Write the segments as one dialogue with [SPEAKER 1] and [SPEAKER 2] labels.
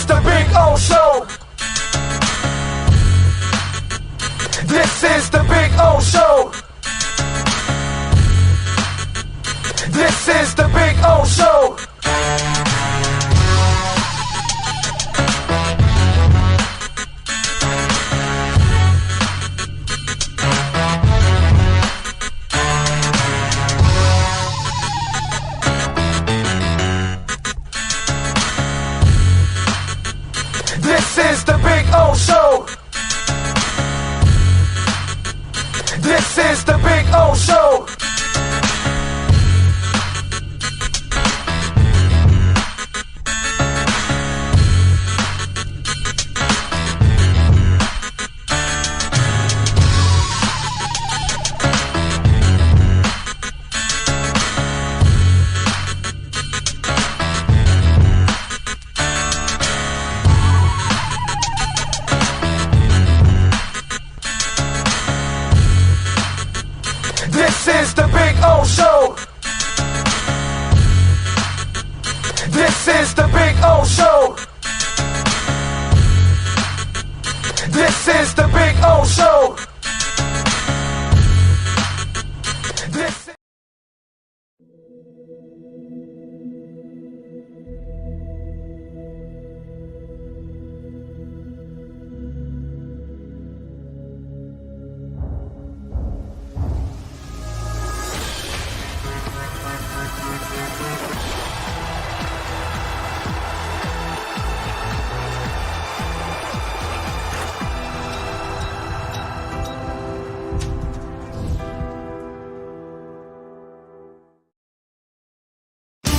[SPEAKER 1] is the Big O Show. This is the Big O Show. This is the Big O Show. This is the Big O Show. This is the Big O Show. This is the Big O Show. This is the Big O Show. This is the Big O Show. This is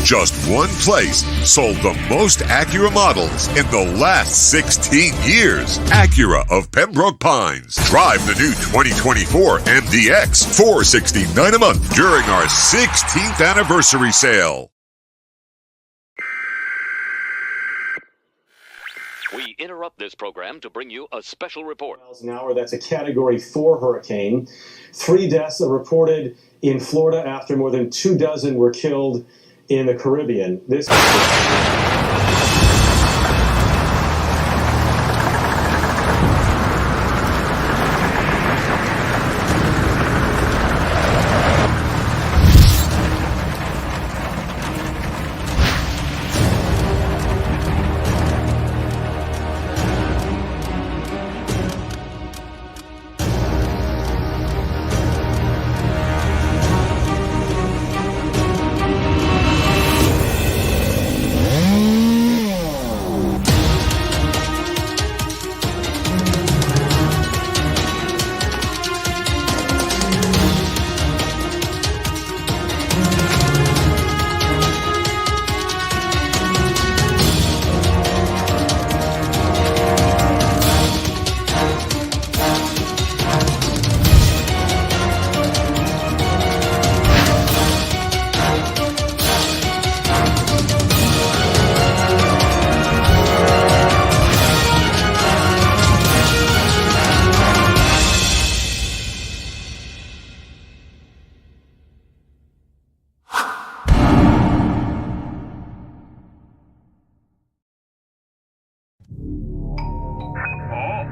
[SPEAKER 2] Just one place sold the most Acura models in the last 16 years. Acura of Pembroke Pines. Drive the new 2024 MDX, $469 a month during our 16th anniversary sale.
[SPEAKER 3] We interrupt this program to bring you a special report.
[SPEAKER 4] Miles an hour, that's a Category 4 hurricane. 3 deaths are reported in Florida after more than 24 were killed in the Caribbean. This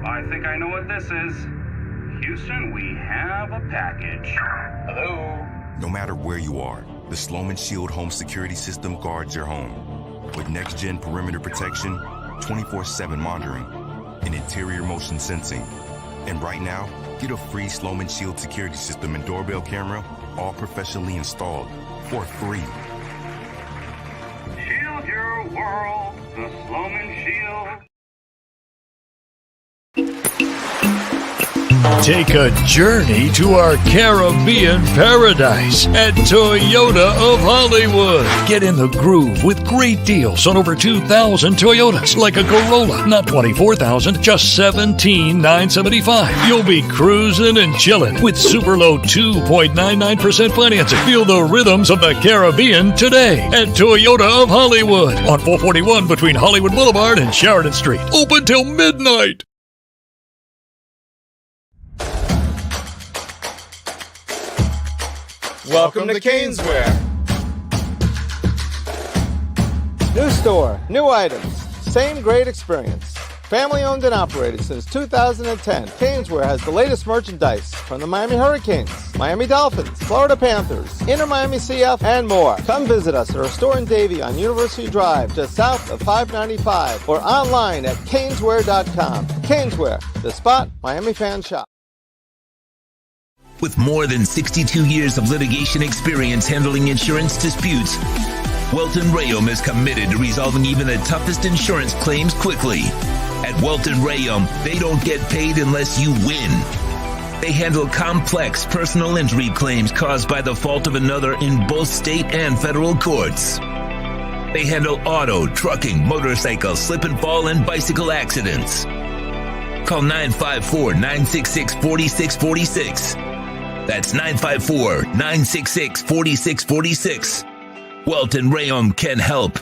[SPEAKER 5] I think I know what this is. Houston, we have a package. Hello?
[SPEAKER 6] No matter where you are, the Sloman Shield home security system guards your home. With next-gen perimeter protection, 24/7 monitoring, and interior motion sensing. And right now, get a free Sloman Shield security system and doorbell camera, all professionally installed, for free.
[SPEAKER 5] Shield your world, the Sloman Shield.
[SPEAKER 7] Take a journey to our Caribbean paradise at Toyota of Hollywood. Get in the groove with great deals on over 2,000 Toyotas, like a Corolla, not $24,000, just $17,975. You'll be cruising and chilling with super low 2.99% financing. Feel the rhythms of the Caribbean today at Toyota of Hollywood on 441 between Hollywood Boulevard and Sheridan Street. Open till midnight.
[SPEAKER 8] Welcome to Caneswear. New store, new items, Same great experience. Family owned and operated since 2010, Caneswear has the latest merchandise from the Miami Hurricanes, Miami Dolphins, Florida Panthers, InterMiamiCF, and more. Come visit us at our store in Davie on University Drive, just south of 595, or online at caneswear.com. Caneswear, the spot Miami fans shop.
[SPEAKER 9] With more than 62 years of litigation experience handling insurance disputes, Welton Rayom is committed to resolving even the toughest insurance claims quickly. At Welton Rayom, they don't get paid unless you win. They handle complex personal injury claims caused by the fault of another in both state and federal courts. They handle auto, trucking, motorcycle, slip and fall, and bicycle accidents. Call 954-966-4646. That's 954-966-4646. Welton Rayom can help.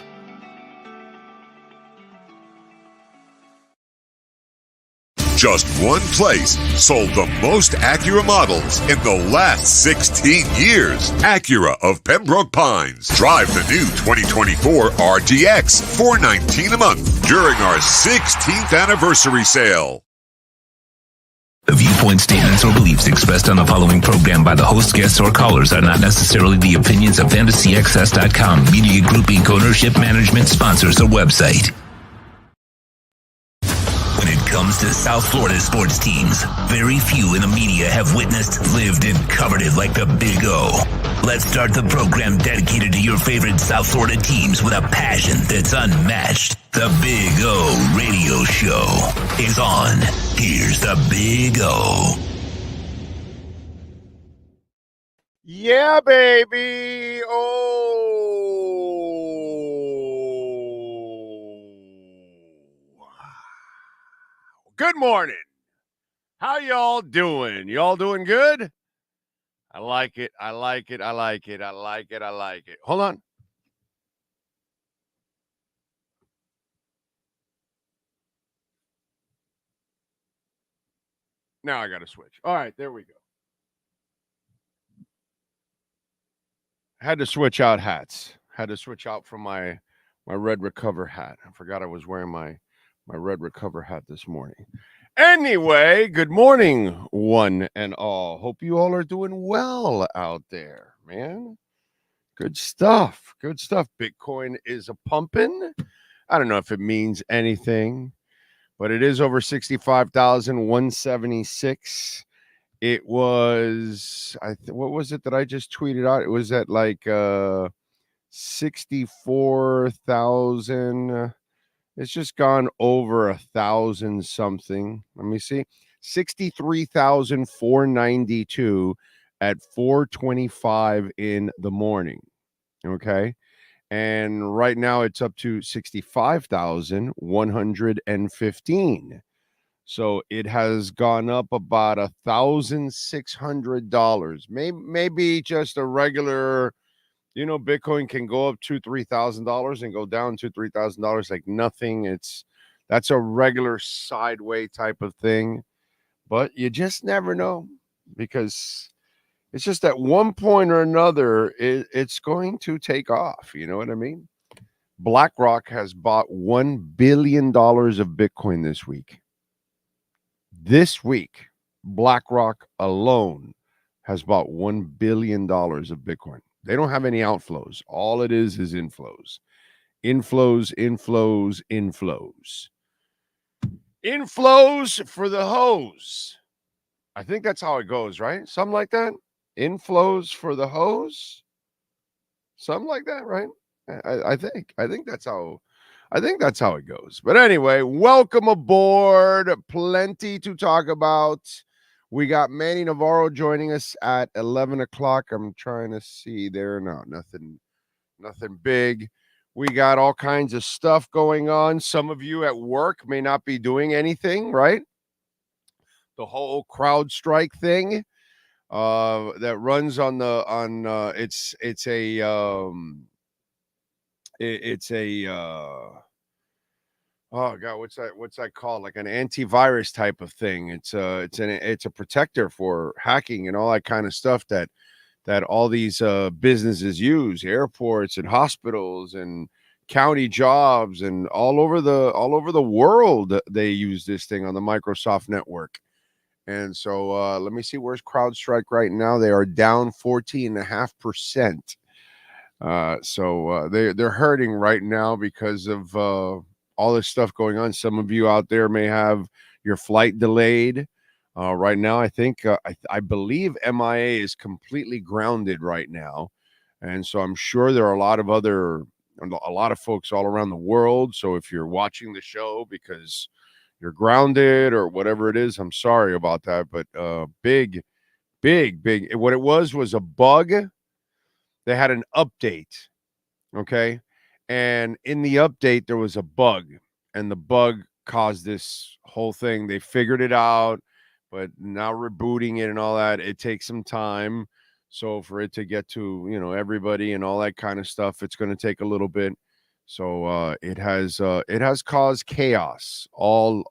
[SPEAKER 2] Just one place sold the most Acura models in the last 16 years. Acura of Pembroke Pines. Drive the new 2024 RDX, $419 a month during our 16th anniversary sale.
[SPEAKER 9] The viewpoint, statements, or beliefs expressed on the following program by the host, guests, or callers are not necessarily the opinions of FantasyXS.com, Media Group Inc., ownership, management, sponsors, or website. When it comes to South Florida sports teams, very few in the media have witnessed, lived, and covered it like the Big O. Let's start the program dedicated to your favorite South Florida teams with a passion that's unmatched. The Big O Radio Show is on. Here's the Big O.
[SPEAKER 10] Yeah, baby. Oh. Good morning. How y'all doing? Y'all doing good? I like it. I like it. I like it. I like it. I like it. Hold on. Now I got to switch. All right, there we go. Had to switch out hats. Had to switch out from my Red Recover hat. I forgot I was wearing my Red Recover hat this morning. Anyway, good morning, one and all. Hope you all are doing well out there, man. Good stuff. Good stuff. Bitcoin is a pumping. I don't know if it means anything, but it is over 65,176. It was, what was it that I just tweeted out? It was at like 64,000. It's just gone over 1,000 something. Let me see. 63,492 at 4:25 in the morning. Okay. And right now it's up to 65,115. So it has gone up about $1,600. Maybe just a regular, Bitcoin can go up $2,000-$3,000 and go down $2,000-$3,000 like nothing. That's a regular sideways type of thing, but you just never know, because it's just at one point or another it's going to take off. You know what I mean? BlackRock has bought $1 billion of Bitcoin this week. This week, BlackRock alone has bought $1 billion of Bitcoin. They don't have any outflows. All it is inflows. Inflows, inflows, inflows. Inflows for the hose. I think that's how it goes, right? Something like that. Inflows for the hose. Something like that, right? I think that's how it goes. But anyway, welcome aboard. Plenty to talk about. We got Manny Navarro joining us at 11 o'clock. I'm trying to see there. No, nothing big. We got all kinds of stuff going on. Some of you at work may not be doing anything, right? The whole crowd strike thing that runs on oh God, what's that called? Like an antivirus type of thing. It's a protector for hacking and all that kind of stuff that all these businesses use, airports and hospitals and county jobs and all over the world. They use this thing on the Microsoft network. And so let me see, where's CrowdStrike right now? They are down 14.5%. So they're hurting right now because of all this stuff going on. Some of you out there may have your flight delayed. Right now, I think I believe MIA is completely grounded right now, and so I'm sure there are a lot of folks all around the world. So if you're watching the show because you're grounded or whatever it is, I'm sorry about that. But big. What it was a bug. They had an update, okay? And in the update, there was a bug, and the bug caused this whole thing. They figured it out, but now rebooting it and all that, it takes some time. So for it to get to, everybody and all that kind of stuff, it's going to take a little bit. So it has caused chaos all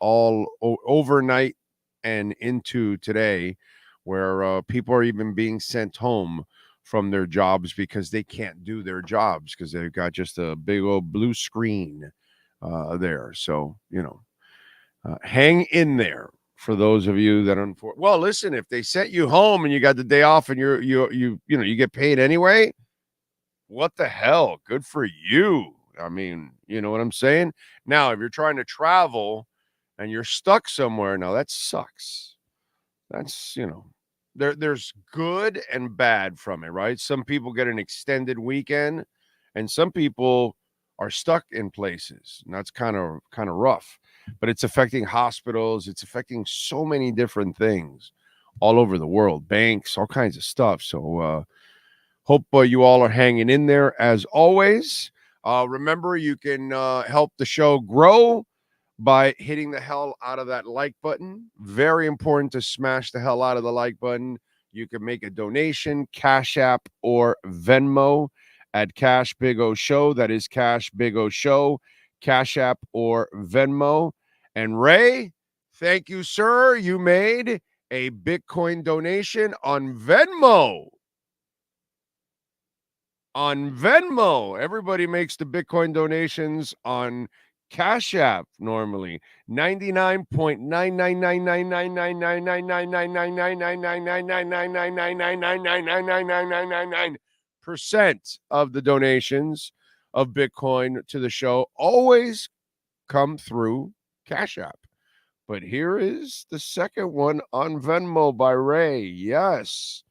[SPEAKER 10] overnight and into today, where people are even being sent home from their jobs because they can't do their jobs because they've got just a big old blue screen there. So, hang in there for those of you that well, listen, if they sent you home and you got the day off and you get paid anyway, what the hell? Good for you. I mean, you know what I'm saying? Now, if you're trying to travel and you're stuck somewhere, now that sucks. That's, there's good and bad from it, right? Some people get an extended weekend and some people are stuck in places, and that's kind of rough. But it's affecting hospitals. It's affecting so many different things all over the world, banks, all kinds of stuff. So hope you all are hanging in there as always. Remember, you can help the show grow by hitting the hell out of that like button. Very important to smash the hell out of the like button. You can make a donation, Cash App or Venmo at Cash Big O Show. That is Cash Big O Show, Cash App or Venmo. And Ray, thank you, sir. You made a Bitcoin donation on Venmo. On Venmo. Everybody makes the Bitcoin donations on Cash App normally. 99.99999999999999999% of the donations of Bitcoin to the show always come through Cash App. But here is the second one on Venmo by Ray. Yes,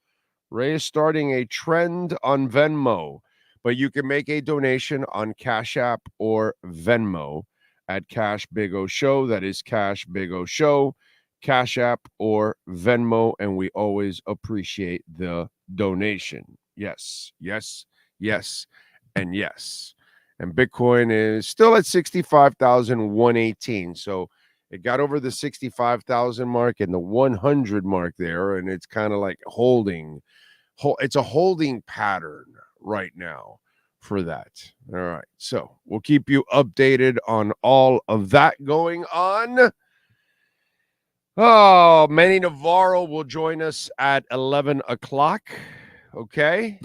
[SPEAKER 10] Ray is starting a trend on Venmo, but you can make a donation on Cash App or Venmo at Cash Big O Show. That is Cash Big O Show, Cash App or Venmo, and we always appreciate the donation. Yes, yes, yes, and yes. And Bitcoin is still at 65,118. So it got over the 65,000 mark and the 100 mark there, and it's kind of like it's a holding pattern right now for that. All right. So we'll keep you updated on all of that going on. Oh, Manny Navarro will join us at 11 o'clock. Okay.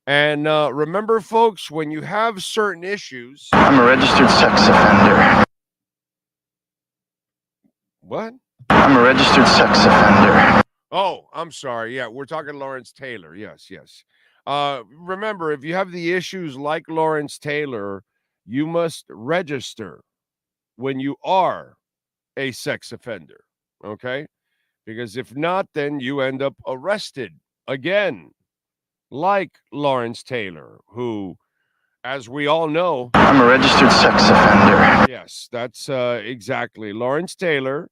[SPEAKER 10] And remember, folks, when you have certain issues.
[SPEAKER 11] I'm a registered sex offender.
[SPEAKER 10] What?
[SPEAKER 11] I'm a registered sex offender.
[SPEAKER 10] Oh, I'm sorry. Yeah, we're talking Lawrence Taylor. Yes, yes. Remember, if you have the issues like Lawrence Taylor, you must register when you are a sex offender, okay? Because if not, then you end up arrested again, like Lawrence Taylor, who, as we all know...
[SPEAKER 11] I'm a registered sex offender.
[SPEAKER 10] Yes, that's exactly. Lawrence Taylor,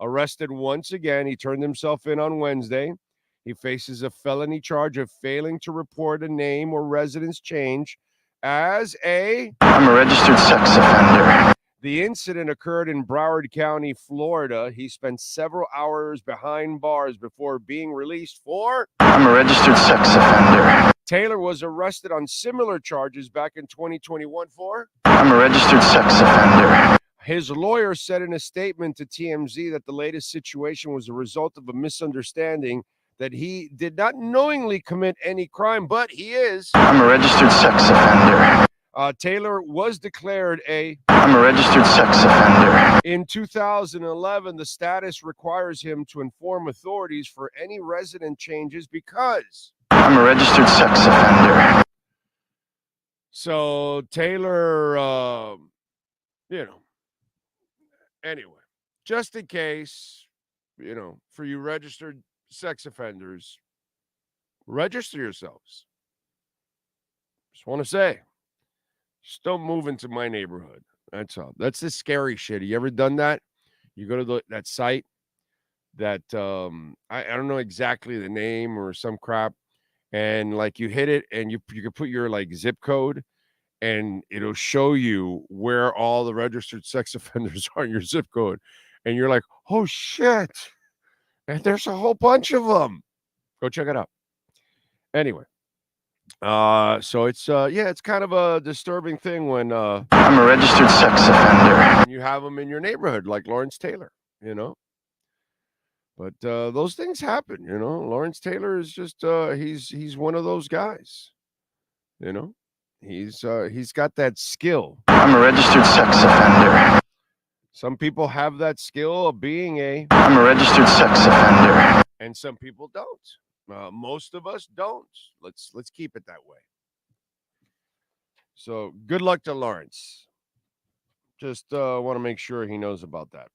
[SPEAKER 10] arrested once again. He turned himself in on Wednesday. He faces a felony charge of failing to report a name or residence change as
[SPEAKER 11] I'm a registered sex offender.
[SPEAKER 10] The incident occurred in Broward County, Florida. He spent several hours behind bars before being released for...
[SPEAKER 11] I'm a registered sex offender.
[SPEAKER 10] Taylor was arrested on similar charges back in 2021 for...
[SPEAKER 11] I'm a registered sex offender.
[SPEAKER 10] His lawyer said in a statement to TMZ that the latest situation was a result of a misunderstanding, that he did not knowingly commit any crime, but he is...
[SPEAKER 11] I'm a registered sex offender.
[SPEAKER 10] Taylor was declared
[SPEAKER 11] I'm a registered sex offender.
[SPEAKER 10] In 2011, the status requires him to inform authorities for any resident changes because
[SPEAKER 11] I'm a registered sex offender.
[SPEAKER 10] So Taylor, anyway, just in case, for you registered sex offenders, register yourselves. Just want to say, just don't move into my neighborhood. That's all. That's the scary shit. You ever done that? You go to that site that I don't know exactly the name or some crap, and like you hit it and you can put your like zip code and it'll show you where all the registered sex offenders are in your zip code. And you're like, oh shit. And there's a whole bunch of them. Go check it out. Anyway. So it's it's kind of a disturbing thing when
[SPEAKER 11] I'm a registered sex offender.
[SPEAKER 10] You have them in your neighborhood, like Lawrence Taylor, But those things happen, Lawrence Taylor is just he's one of those guys, He's got that skill.
[SPEAKER 11] I'm a registered sex offender.
[SPEAKER 10] Some people have that skill of being
[SPEAKER 11] I'm a registered sex offender.
[SPEAKER 10] And some people don't. Most of us don't. Let's keep it that way. So good luck to Lawrence. Just want to make sure he knows about that.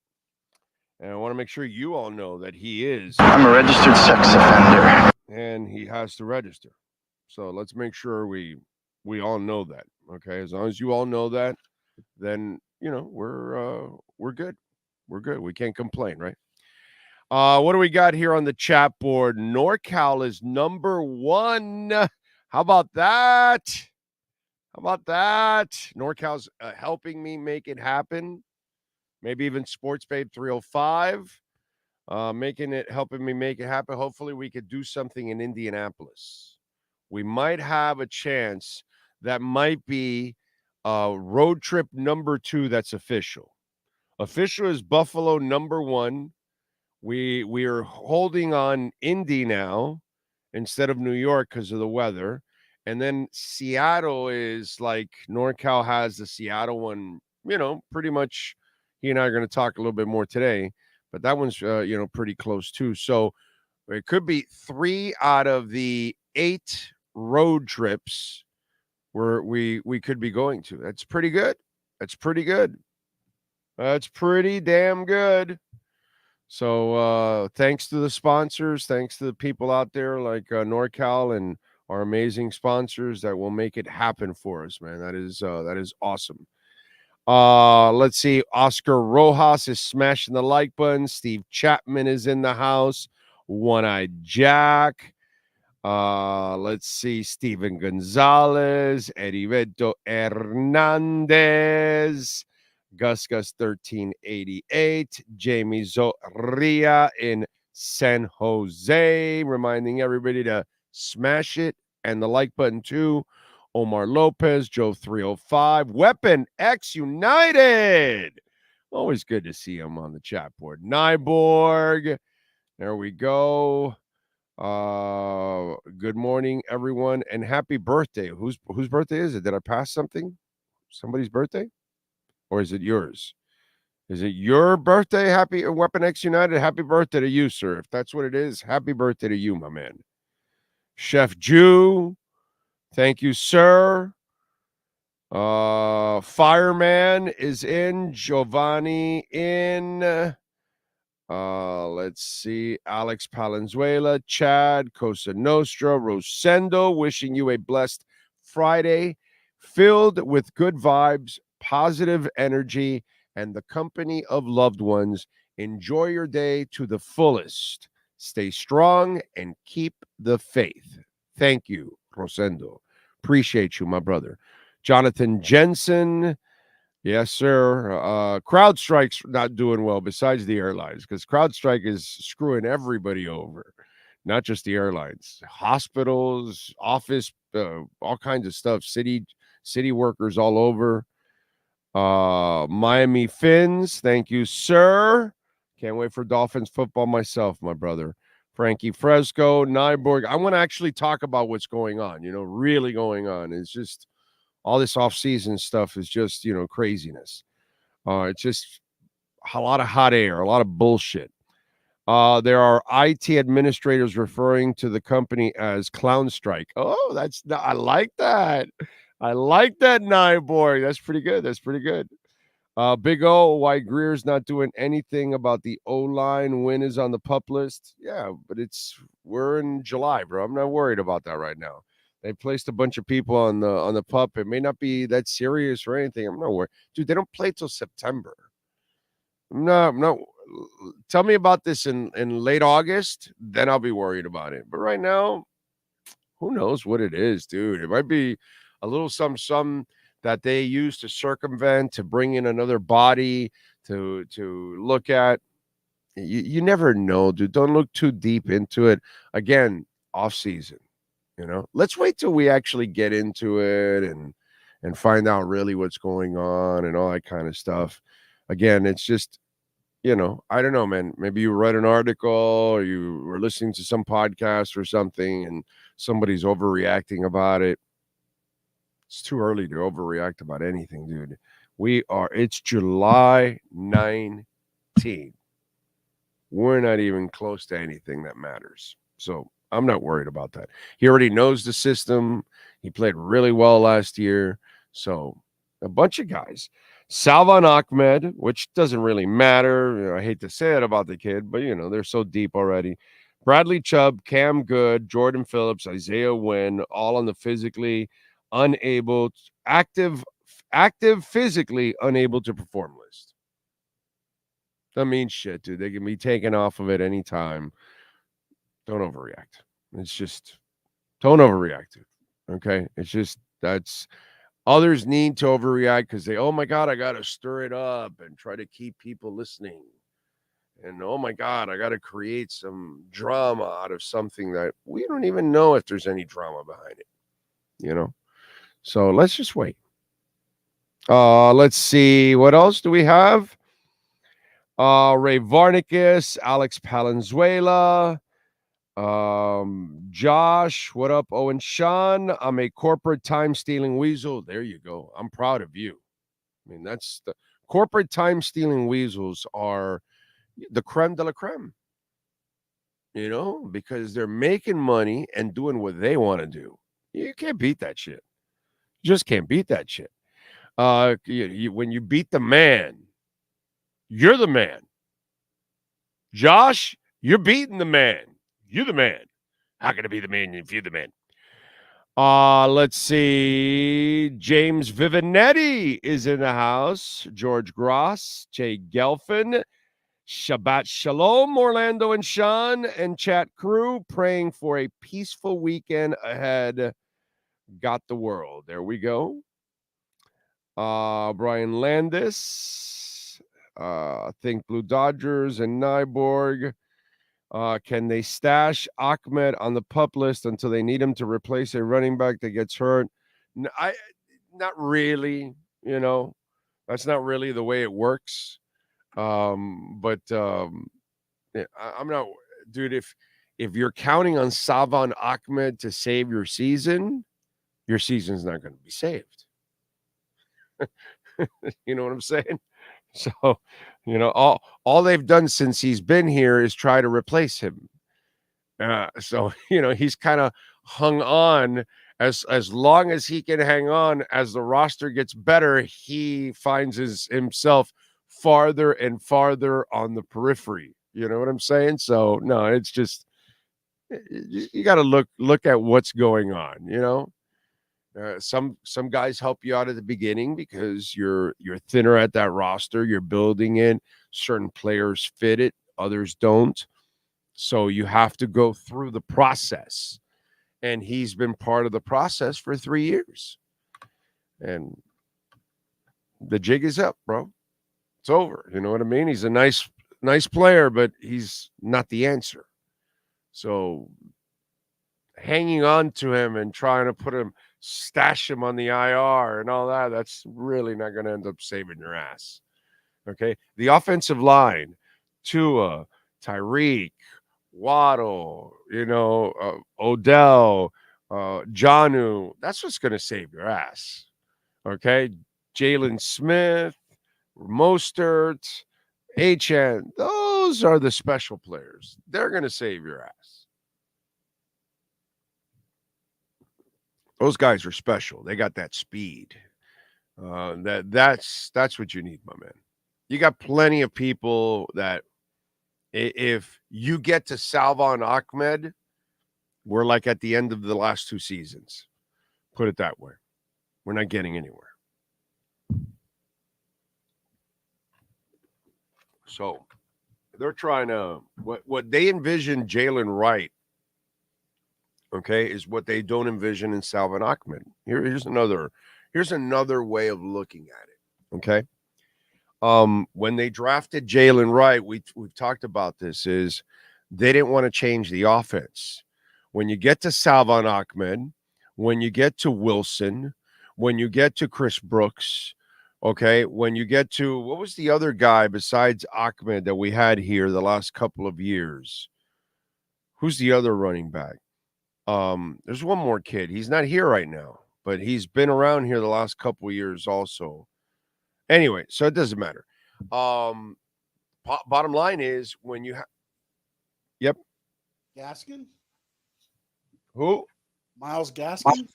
[SPEAKER 10] And I want to make sure you all know that he is.
[SPEAKER 11] I'm a registered sex offender.
[SPEAKER 10] And he has to register. So let's make sure we all know that. Okay. As long as you all know that, then, we're good. We're good. We can't complain, right? What do we got here on the chat board? NorCal is number 1. How about that? NorCal's helping me make it happen. Maybe even Sports Babe 305, helping me make it happen. Hopefully we could do something in Indianapolis. We might have a chance. That might be road trip number 2 that's official. Official is Buffalo number 1. We are holding on Indy now instead of New York because of the weather. And then Seattle is like NorCal has the Seattle one, pretty much. He and I are going to talk a little bit more today, but that one's, pretty close too. So it could be 3 out of the 8 road trips where we could be going to. That's pretty good. That's pretty damn good. So thanks to the sponsors, thanks to the people out there like NorCal and our amazing sponsors that will make it happen for us, man. That is awesome. Let's see. Oscar Rojas is smashing the like button. Steve Chapman is in the house. One-Eyed Jack. Let's see. Steven Gonzalez. Heriberto Hernandez. Gus 1388, Jamie Zoria in San Jose, reminding everybody to smash it and the like button too. Omar Lopez, Joe 305, Weapon X United. Always good to see him on the chat board. Nyborg, there we go. Good morning, everyone, and happy birthday. Whose birthday is it? Did I pass something? Somebody's birthday? Or is it yours? Is it your birthday? Happy Weapon X United. Happy birthday to you, sir. If that's what it is, happy birthday to you, my man. Chef Jew. Thank you, sir. Fireman is in. Giovanni in. Let's see. Alex Palenzuela. Chad. Cosa Nostra. Rosendo. Wishing you a blessed Friday filled with good vibes, positive energy, and the company of loved ones. Enjoy your day to the fullest. Stay strong and keep the faith. Thank you, Rosendo. Appreciate you, my brother. Jonathan Jensen. Yes, sir. CrowdStrike's not doing well besides the airlines because CrowdStrike is screwing everybody over, not just the airlines. Hospitals, office, all kinds of stuff. City workers all over. Miami Fins, thank you, sir. Can't wait for Dolphins football myself, my brother. Frankie Fresco, Nyborg. I want to actually talk about what's going on, really going on. It's just All this off-season stuff is just, craziness. It's just a lot of hot air, a lot of bullshit. There are IT administrators referring to the company as Clown Strike. Oh, I like that. I like that, Nyborg. That's pretty good. That's pretty good. Big O, why Greer's not doing anything about the O-line. Win is on the pup list. Yeah, but we're in July, bro. I'm not worried about that right now. They placed a bunch of people on the pup. It may not be that serious or anything. I'm not worried. Dude, they don't play till September. No. Tell me about this in late August, then I'll be worried about it. But right now, who knows what it is, dude? It might be a little some that they use to circumvent, to bring in another body to look at. You never know, dude. Don't look too deep into it. Again, off season, Let's wait till we actually get into it and find out really what's going on and all that kind of stuff. Again, it's just, I don't know, man. Maybe you read an article or you were listening to some podcast or something and somebody's overreacting about it. It's too early to overreact about anything, dude. It's July 19th. We're not even close to anything that matters. So I'm not worried about that. He already knows the system. He played really well last year. So a bunch of guys. Salvan Ahmed, which doesn't really matter. I hate to say it about the kid, but, they're so deep already. Bradley Chubb, Cam Good, Jordan Phillips, Isaiah Wynn, all on the active physically unable to perform list. That means shit, dude. They can be taken off of it anytime. Don't overreact. It's just, don't overreact, dude. Okay? It's just, others need to overreact because oh my God, I got to stir it up and try to keep people listening. And oh my God, I got to create some drama out of something that we don't even know if there's any drama behind it, So let's just wait. Let's see. What else do we have? Ray Varnicus, Alex Palenzuela, Josh, what up? Owen Sean, I'm a corporate time-stealing weasel. There you go. I'm proud of you. I mean, that's the corporate time-stealing weasels are the creme de la creme, because they're making money and doing what they want to do. You can't beat that shit. You just can't beat that shit. When you beat the man, you're the man. Josh, you're beating the man. You're the man. How can I be the man if you're the man? Let's see. James Vivinetti is in the house. George Gross, Jay Gelfin, Shabbat Shalom, Orlando and Sean, and chat crew praying for a peaceful weekend ahead. Got the world. There we go. Brian Landis, Think Blue Dodgers and Nyborg. Can they stash Ahmed on the pup list until they need him to replace a running back that gets hurt? Not really. That's not really the way it works. But I'm not, dude. If you're counting on Salvan Ahmed to save your season's not going to be saved. You know what I'm saying? So, all they've done since he's been here is try to replace him. So, he's kind of hung on as long as he can hang on. As the roster gets better, he finds himself farther and farther on the periphery. You know what I'm saying? So, no, it's just, you got to look at what's going on, Some guys help you out at the beginning because you're thinner at that roster. You're building it. Certain players fit it, others don't. So you have to go through the process. And he's been part of the process for 3 years. And the jig is up, bro. It's over. You know what I mean? He's a nice player, but he's not the answer. So hanging on to him and trying to stash him on the IR and all that, that's really not going to end up saving your ass. Okay? The offensive line, Tua, Tyreek, Waddle, Odell, Jonnu, that's what's going to save your ass. Okay. Jalen Smith, Mostert, HN. Those are the special players. They're going to save your ass. Those guys are special. They got that speed. That's what you need, my man. You got plenty of people that if you get to Salvon Ahmed, we're like at the end of the last 2 seasons. Put it that way. We're not getting anywhere. So they're trying to what they envision Jalen Wright, okay, is what they don't envision in Salvon Ahmed. Here's another way of looking at it. Okay. When they drafted Jalen Wright, we've talked about this, is they didn't want to change the offense. When you get to Salvon Ahmed, when you get to Wilson, when you get to Chris Brooks, okay, when you get to, what was the other guy besides Ahmed that we had here the last couple of years? Who's the other running back? There's one more kid. He's not here right now, but he's been around here the last couple of years also. Anyway, so it doesn't matter. Bottom line is when you Yep.
[SPEAKER 12] Gaskin?
[SPEAKER 10] Who?
[SPEAKER 12] Miles Gaskin?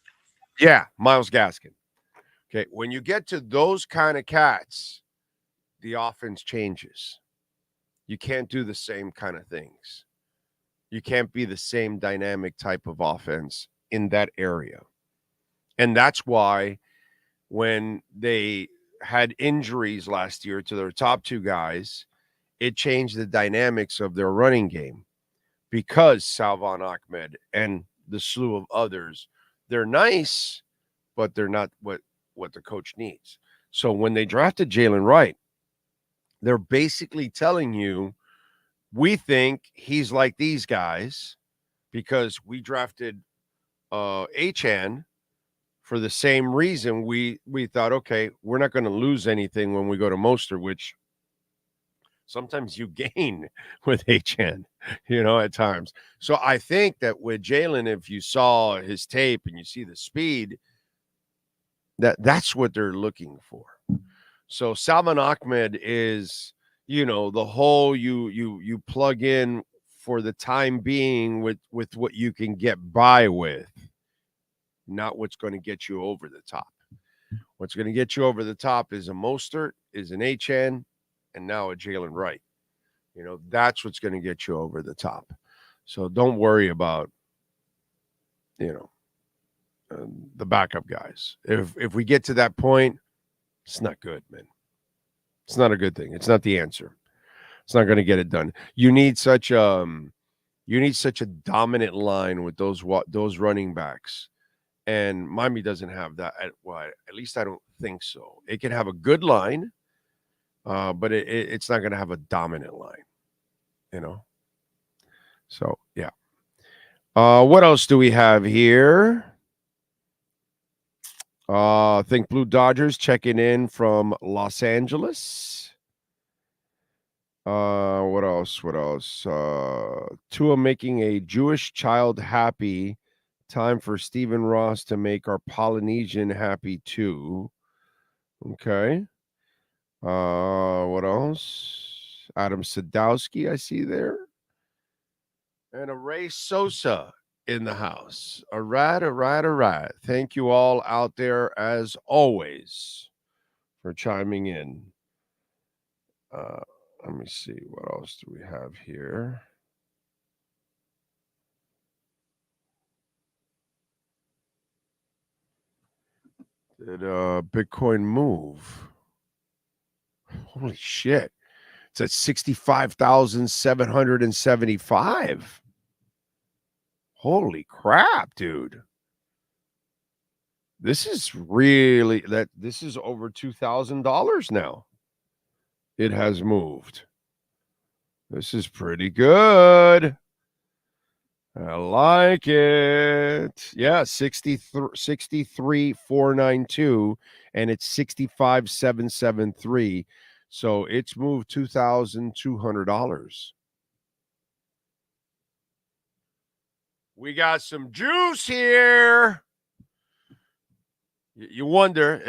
[SPEAKER 10] Yeah, Miles Gaskin. Okay, when you get to those kind of cats, the offense changes. You can't do the same kind of things. You can't be the same dynamic type of offense in that area. And that's why when they had injuries last year to their top 2 guys, it changed the dynamics of their running game because Salvon Ahmed and the slew of others, they're nice, but they're not what the coach needs. So when they drafted Jalen Wright, they're basically telling you, we think he's like these guys because we drafted Achan for the same reason. We thought, okay, we're not going to lose anything when we go to Mostert, which sometimes you gain with Achan, at times. So I think that with Jalen, if you saw his tape and you see the speed, that's what they're looking for. So Salvon Ahmed is, the whole you plug in for the time being with what you can get by with, not what's going to get you over the top. What's going to get you over the top is a Mostert, is an HN, and now a Jalen Wright. That's what's going to get you over the top. So don't worry about, the backup guys. If we get to that point, it's not good, man. It's not a good thing. It's not the answer. It's not going to get it done. You need such a dominant line with those running backs. And Miami doesn't have that. At least I don't think so. It can have a good line, but it's not going to have a dominant line, So, yeah. What else do we have here? Think Blue Dodgers checking in from Los Angeles. What else? Tua making a Jewish child happy. Time for Stephen Ross to make our Polynesian happy too. Okay. What else? Adam Sadowski, I see there. And a Ray Sosa in the house. All right. Thank you all out there, as always, for chiming in. Let me see. What else do we have here? Did Bitcoin move? Holy shit. It's at 65,775. Holy crap, dude. This is really this is over $2,000 now. It has moved. This is pretty good. I like it. Yeah, 63,492 and it's 65,773. So it's moved $2,200. We got some juice here. You wonder.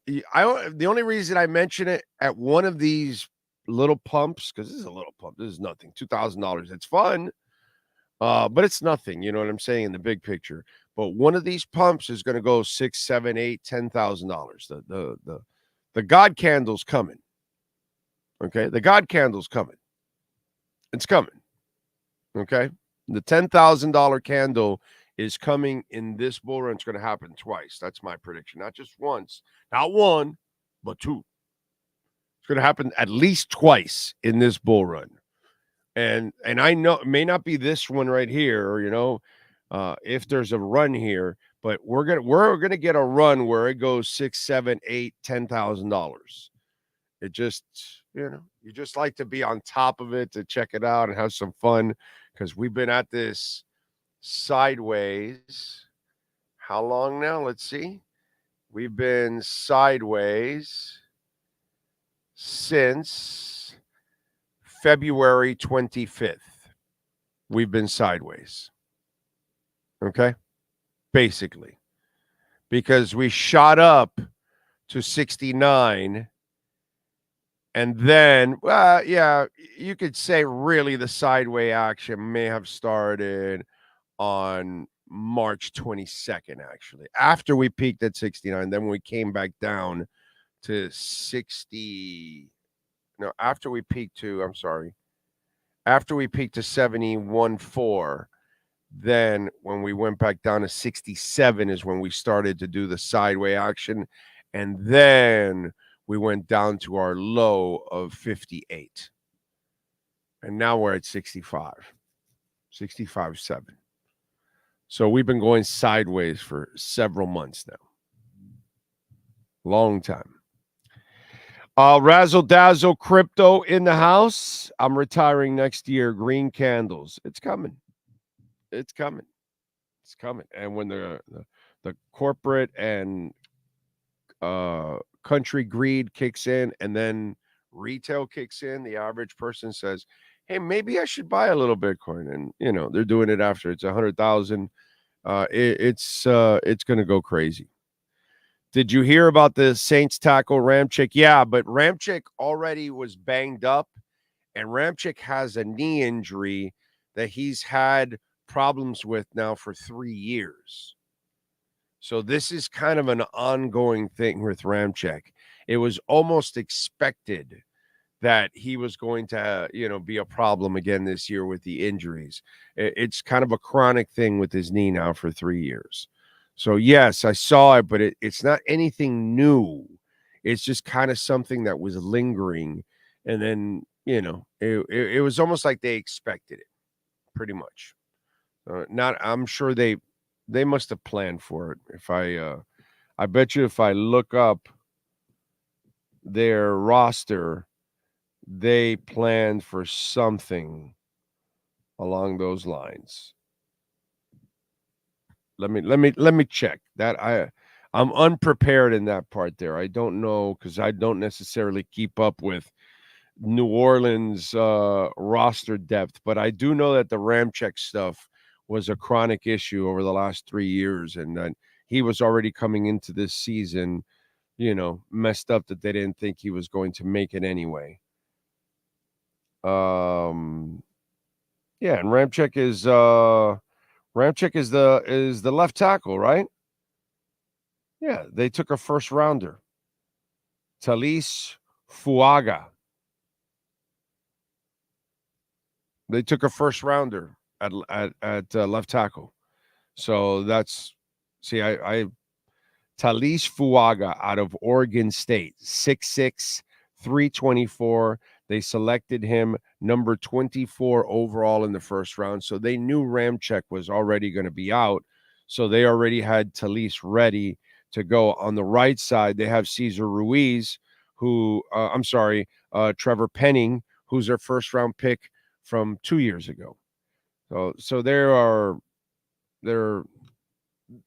[SPEAKER 10] The only reason I mention it at one of these little pumps, because this is a little pump. This is nothing. $2,000. It's fun, but it's nothing. You know what I'm saying in the big picture. But one of these pumps is going to go $6, $7, $8, $10,000. The God candle's coming. Okay, the God candle's coming. It's coming. Okay, the $10,000 candle is coming in this bull run. It's going to happen twice. That's my prediction. Not just once, not one, but two. It's going to happen at least twice in this bull run. And I know it may not be this one right here, or if there's a run here, but we're gonna get a run where it goes $6, $7, $8, $10,000. It just, you just like to be on top of it, to check it out and have some fun, because we've been at this sideways. How long now? Let's see. We've been sideways since February 25th. We've been sideways. Okay? Basically. Because we shot up to 69. And then, you could say really the sideways action may have started on March 22nd, actually. After we peaked at 69, then we came back down to 60. No, after we peaked to 71.4, then when we went back down to 67 is when we started to do the sideways action. And then we went down to our low of 58. And now we're at 65.7. So we've been going sideways for several months now. Long time. Razzle Dazzle Crypto in the house. I'm retiring next year. Green candles. It's coming. It's coming. It's coming. And when the corporate and country greed kicks in, and then retail kicks in, the average person says, hey, maybe I should buy a little Bitcoin. And, they're doing it after it's 100,000. It's going to go crazy. Did you hear about the Saints tackle Ramczyk? Yeah, but Ramczyk already was banged up, and Ramczyk has a knee injury that he's had problems with now for 3 years. So this is kind of an ongoing thing with Ramczyk. It was almost expected that he was going to, be a problem again this year with the injuries. It's kind of a chronic thing with his knee now for 3 years. So, yes, I saw it, but it's not anything new. It's just kind of something that was lingering. And then, it was almost like they expected it, pretty much. I'm sure they must have planned for it. I bet you if I look up their roster, they planned for something along those lines. Let me check that. I'm unprepared in that part there. I don't know, because I don't necessarily keep up with New Orleans roster depth, but I do know that the Ramczyk stuff was a chronic issue over the last 3 years, and that he was already coming into this season, messed up that they didn't think he was going to make it anyway. And Ramczyk is the left tackle, right? Yeah, they took a first rounder, Talise Fuaga. They took a first rounder at left tackle. So that's, Talise Fuaga out of Oregon State, 6'6", 324. They selected him number 24 overall in the first round. So they knew Ramczyk was already going to be out. So they already had Talise ready to go. On the right side, they have Cesar Ruiz, Trevor Penning, who's their first round pick from 2 years ago. So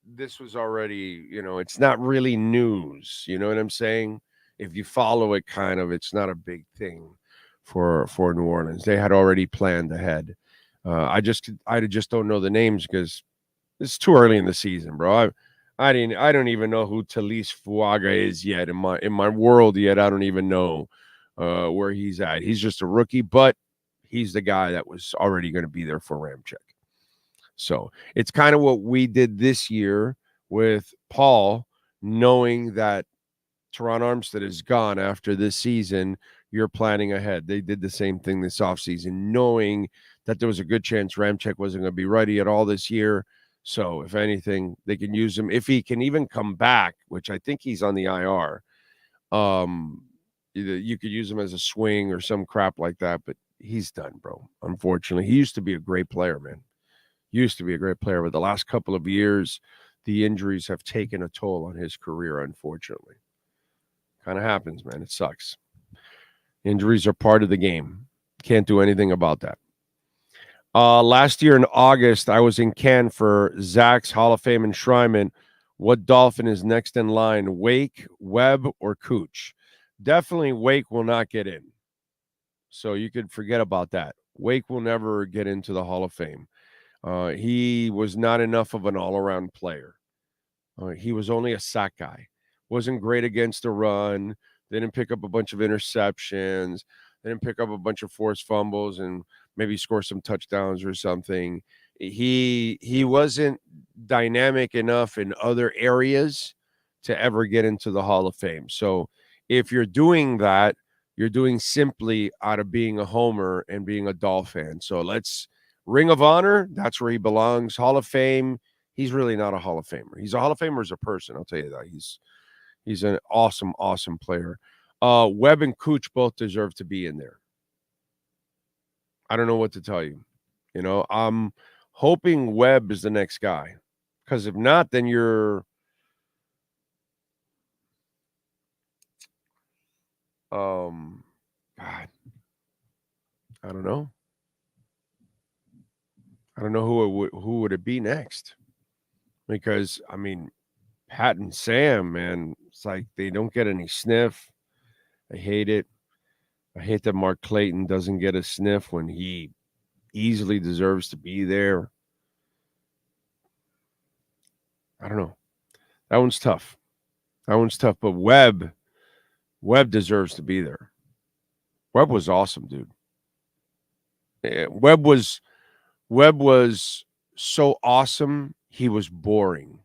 [SPEAKER 10] this was already, it's not really news. You know what I'm saying? If you follow it, kind of, it's not a big thing for New Orleans. They had already planned ahead. I just don't know the names because it's too early in the season, bro. I don't even know who Talise Fuaga is yet in my world yet. I don't even know where he's at. He's just a rookie, but he's the guy that was already going to be there for Ramczyk. So it's kind of what we did this year with Paul, knowing that Teron Armstead is gone after this season. You're planning ahead. They did the same thing this offseason, knowing that there was a good chance Ramczyk wasn't going to be ready at all this year. So if anything, they can use him. If he can even come back, which I think he's on the IR, you could use him as a swing or some crap like that, but he's done, bro. Unfortunately, he used to be a great player, man. Used to be a great player, but the last couple of years, the injuries have taken a toll on his career, unfortunately. Kind of happens, man. It sucks. Injuries are part of the game. Can't do anything about that. Last year in August, I was in Cannes for Zach's Hall of Fame enshrinement. What Dolphin is next in line, Wake, Webb, or Cooch? Definitely Wake will not get in. So you could forget about that. Wake will never get into the Hall of Fame. He was not enough of an all-around player. He was only a sack guy. Wasn't great against the run. Didn't pick up a bunch of interceptions. Didn't pick up a bunch of forced fumbles and maybe score some touchdowns or something. He wasn't dynamic enough in other areas to ever get into the Hall of Fame. So if you're doing that, you're doing simply out of being a homer and being a Dolphin fan. So let's Ring of Honor, that's where he belongs. Hall of Fame, he's really not a Hall of Famer. He's a Hall of Famer as a person, I'll tell you that. He's an awesome, awesome player. Webb and Cooch both deserve to be in there. I don't know what to tell you. You know, I'm hoping Webb is the next guy. Because if not, then you're God, I don't know. I don't know who would it be next. Because I mean, Pat and Sam, man, it's like they don't get any sniff. I hate it. I hate that Mark Clayton doesn't get a sniff when he easily deserves to be there. I don't know. That one's tough. But Webb deserves to be there. Webb was awesome, dude. Webb was so awesome, he was boring.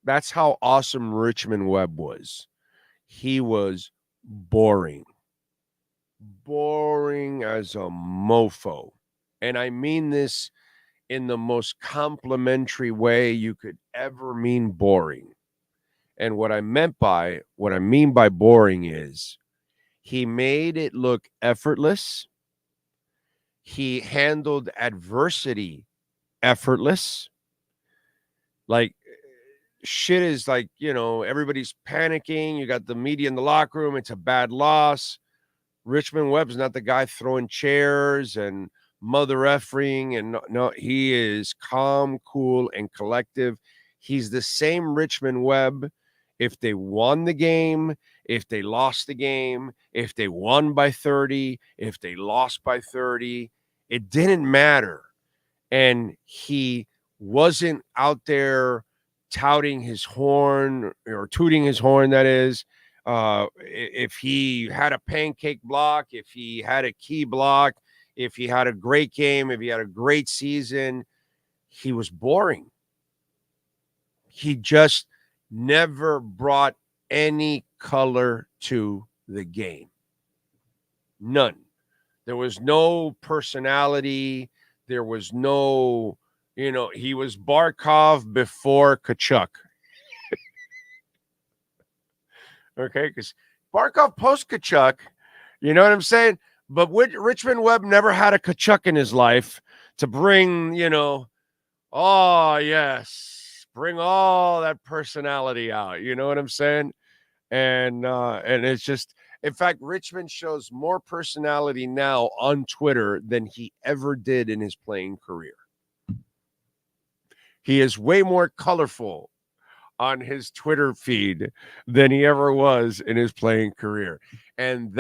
[SPEAKER 10] That's how awesome Richmond Webb was. He was boring. Boring as a mofo. And I mean this in the most complimentary way you could ever mean boring. And what I mean by boring is he made it look effortless. He handled adversity effortless. Like, shit is like, you know, everybody's panicking. You got the media in the locker room. It's a bad loss. Richmond Webb's not the guy throwing chairs and mother effing. And no, he is calm, cool, and collective. He's the same Richmond Webb if they won the game, if they lost the game, if they won by 30, if they lost by 30. It didn't matter. And he wasn't out there touting his horn or tooting his horn, that is. If he had a pancake block, if he had a key block, if he had a great game, if he had a great season, he was boring. He just never brought any color to the game. None. There was no personality. There was no, you know, he was Barkov before Kachuk. Okay, because Barkov post Kachuk, you know what I'm saying? But Richmond Webb never had a Kachuk in his life to bring, you know, oh, yes, bring all that personality out. You know what I'm saying? And it's just, in fact, Richmond shows more personality now on Twitter than he ever did in his playing career. He is way more colorful on his Twitter feed than he ever was in his playing career. And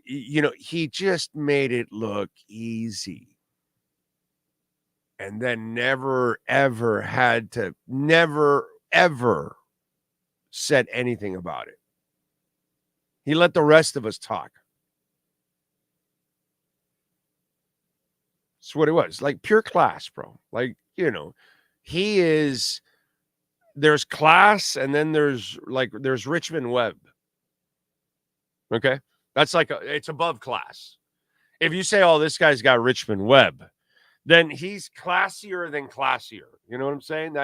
[SPEAKER 10] you know, he just made it look easy. and then never, ever said anything about it. He let the rest of us talk. That's what it was. Like pure class, bro. Like, you know, there's class, and then there's Richmond Webb. Okay? That's it's above class. If you say, oh, this guy's got Richmond Webb, then he's classier than classier. You know what I'm saying?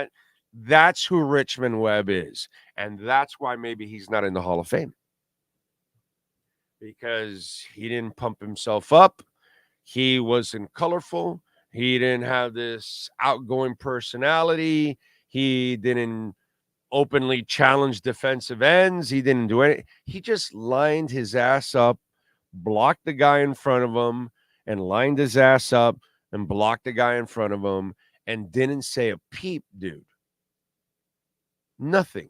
[SPEAKER 10] That's who Richmond Webb is. And that's why maybe he's not in the Hall of Fame. Because he didn't pump himself up. He wasn't colorful. He didn't have this outgoing personality. He didn't openly challenge defensive ends. He didn't do anything. He just lined his ass up, blocked the guy in front of him, and lined his ass up and blocked the guy in front of him, and didn't say a peep, dude. Nothing.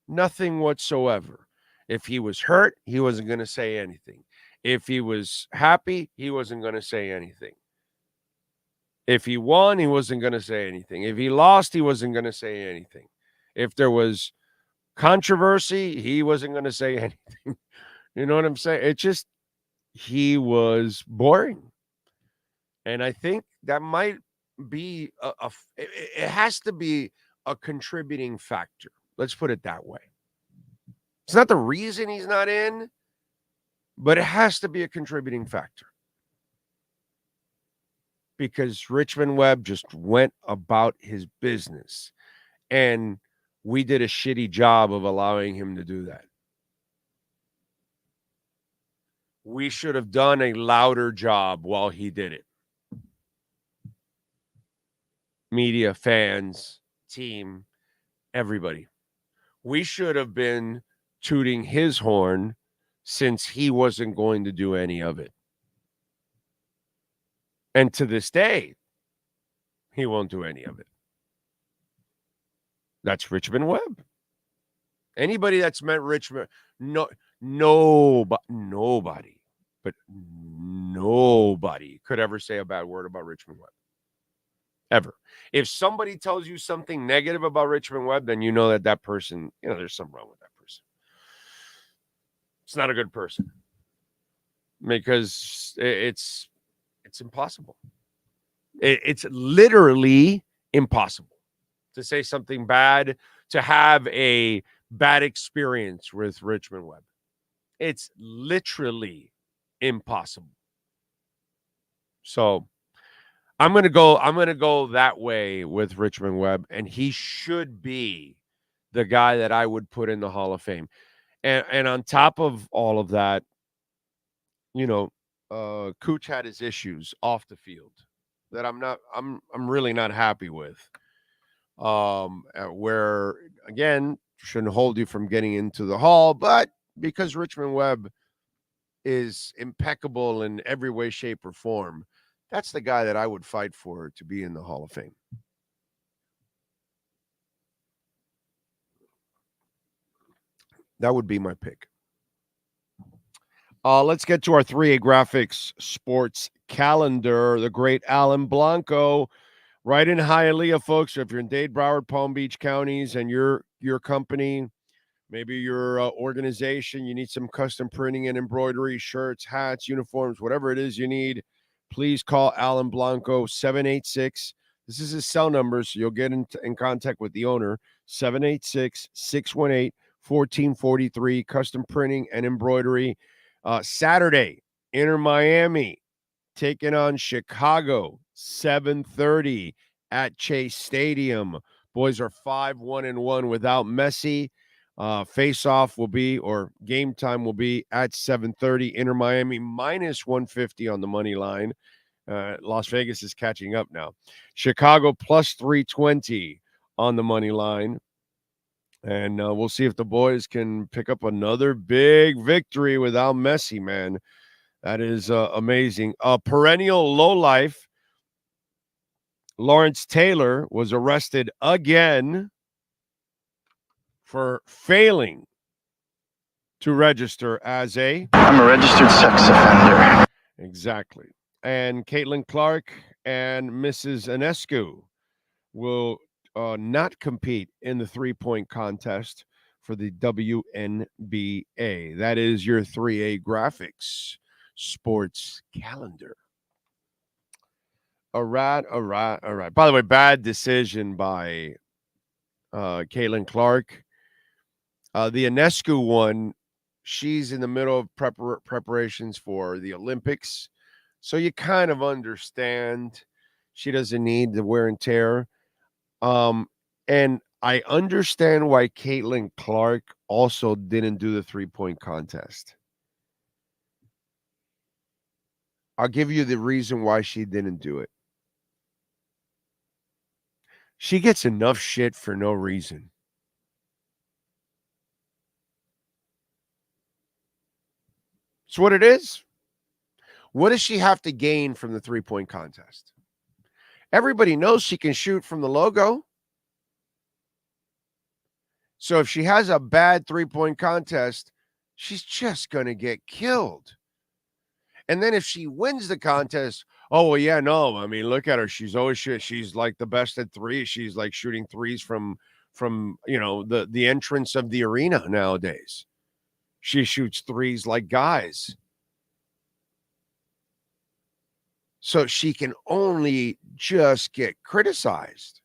[SPEAKER 10] Nothing whatsoever. If he was hurt, he wasn't going to say anything. If he was happy, he wasn't going to say anything. If he won, he wasn't going to say anything. If he lost, he wasn't going to say anything. If there was controversy, he wasn't going to say anything. You know what I'm saying? He was boring. And I think that might be it has to be a contributing factor. Let's put it that way. It's not the reason he's not in, but it has to be a contributing factor. Because Richmond Webb just went about his business. And we did a shitty job of allowing him to do that. We should have done a louder job while he did it. Media, fans, team, everybody. We should have been tooting his horn since he wasn't going to do any of it. And to this day, he won't do any of it. That's Richmond Webb. Anybody that's met Richmond, nobody could ever say a bad word about Richmond Webb. Ever. If somebody tells you something negative about Richmond Webb, then you know that person, there's something wrong with that person. It's not a good person. Because it's impossible. It's literally impossible to say something bad, to have a bad experience with Richmond Webb. It's literally impossible. So I'm gonna go that way with Richmond Webb, and he should be the guy that I would put in the Hall of Fame. And on top of all of that, Cooch had his issues off the field that I'm really not happy with. Where again, shouldn't hold you from getting into the Hall, but because Richmond Webb is impeccable in every way, shape, or form, that's the guy that I would fight for to be in the Hall of Fame. That would be my pick. Let's get to our 3A Graphics sports calendar. The great Alan Blanco, right in Hialeah, folks. If you're in Dade, Broward, Palm Beach counties, and your company, maybe your organization, you need some custom printing and embroidery, shirts, hats, uniforms, whatever it is you need, please call Alan Blanco, 786. This is his cell number, so you'll get in contact with the owner, 786-618-1443, custom printing and embroidery. Saturday, InterMiami taking on Chicago, 7:30 at Chase Stadium. Boys are 5-1-1 without Messi. Face-off will be, or game time will be at 7:30. InterMiami minus 150 on the money line. Las Vegas is catching up now. Chicago plus 320 on the money line. And we'll see if the boys can pick up another big victory without Messi, man. That is amazing. Perennial lowlife, Lawrence Taylor was arrested again for failing to register as
[SPEAKER 11] I'm a registered sex offender.
[SPEAKER 10] Exactly. And Caitlin Clark and Mrs. Enescu will not compete in the three-point contest for the WNBA. That is your 3A Graphics sports calendar. All right. By the way, bad decision by Caitlin Clark. The Enescu one, she's in the middle of preparations for the Olympics. So you kind of understand she doesn't need the wear and tear. And I understand why Caitlin Clark also didn't do the three-point contest. I'll give you the reason why she didn't do it. She gets enough shit for no reason. It's what it is. What does she have to gain from the three-point contest? Everybody knows she can shoot from the logo. So if she has a bad three-point contest, she's just going to get killed. And then if she wins the contest, oh, well, yeah, no. I mean, look at her. She's always she's like the best at three. She's like shooting threes from the entrance of the arena nowadays. She shoots threes like guys. So she can only just get criticized.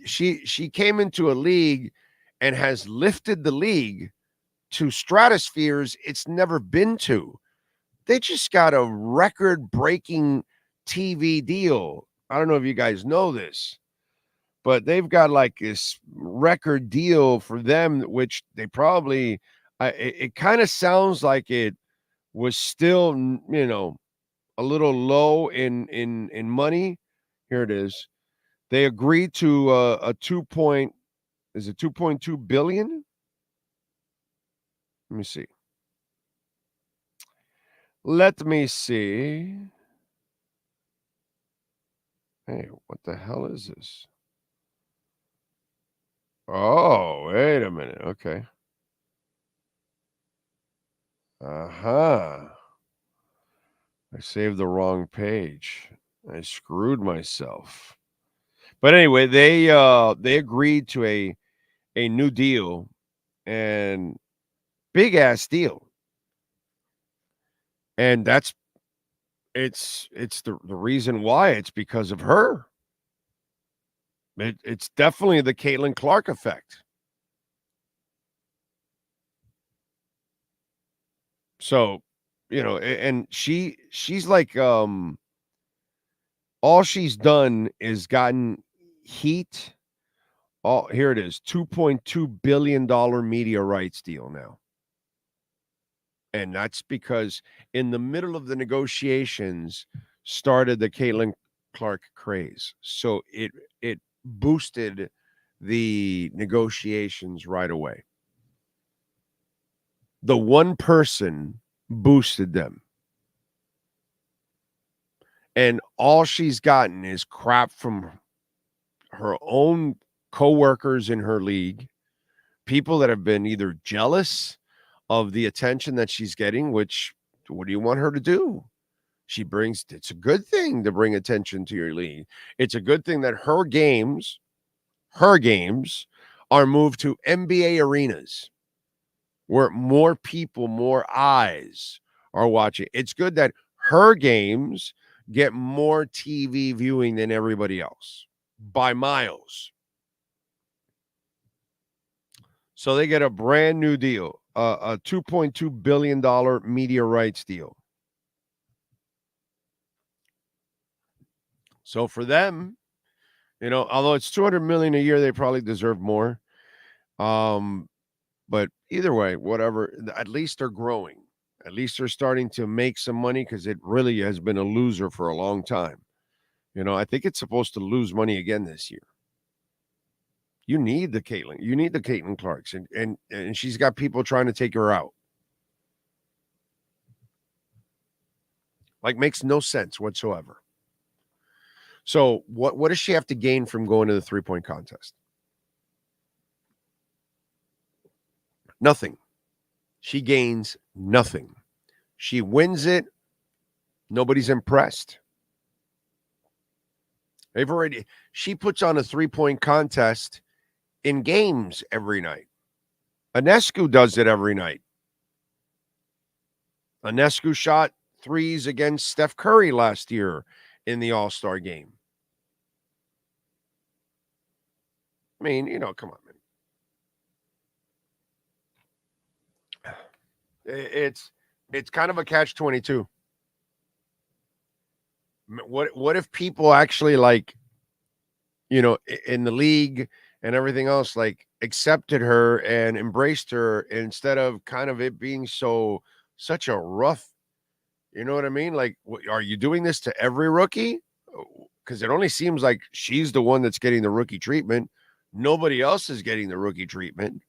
[SPEAKER 10] She came into a league and has lifted the league to stratospheres it's never been to. They just got a record-breaking TV deal. I don't know if you guys know this, but they've got like this record deal for them, which they probably, it kind of sounds like it was still, a little low in money. Here it is. They agreed to a 2.2 billion? Let me see. Hey, what the hell is this? Oh, wait a minute. Okay. I saved the wrong page. I screwed myself. But anyway, they agreed to a new deal, and big ass deal. And it's the reason why. It's because of her. It's definitely the Caitlin Clark effect. So, and she's like, all she's done is gotten heat. Oh, here it is, $2.2 billion media rights deal now. And that's because in the middle of the negotiations started the Caitlin Clark craze. So it boosted the negotiations right away. The one person boosted them. And all she's gotten is crap from her own coworkers in her league, people that have been either jealous of the attention that she's getting, which, what do you want her to do? It's a good thing to bring attention to your league. It's a good thing that her games are moved to NBA arenas where more people, more eyes are watching. It's good that her games get more TV viewing than everybody else by miles. So they get a brand new deal, a $2.2 billion media rights deal. So for them, although it's $200 million a year, they probably deserve more. But either way, whatever, at least they're growing. At least they're starting to make some money, because it really has been a loser for a long time. I think it's supposed to lose money again this year. You need the Caitlin Clarks, and she's got people trying to take her out. Like, makes no sense whatsoever. So what does she have to gain from going to the three-point contest? Nothing. She gains nothing. She wins it. Nobody's impressed. She puts on a 3-point contest in games every night. Ionescu does it every night. Ionescu shot threes against Steph Curry last year in the All-Star game. I mean, come on, man. It's kind of a catch-22. What if people actually in the league and everything else, accepted her and embraced her instead of kind of it being such a rough, you know what I mean? Are you doing this to every rookie? Because it only seems like she's the one that's getting the rookie treatment. Nobody else is getting the rookie treatment.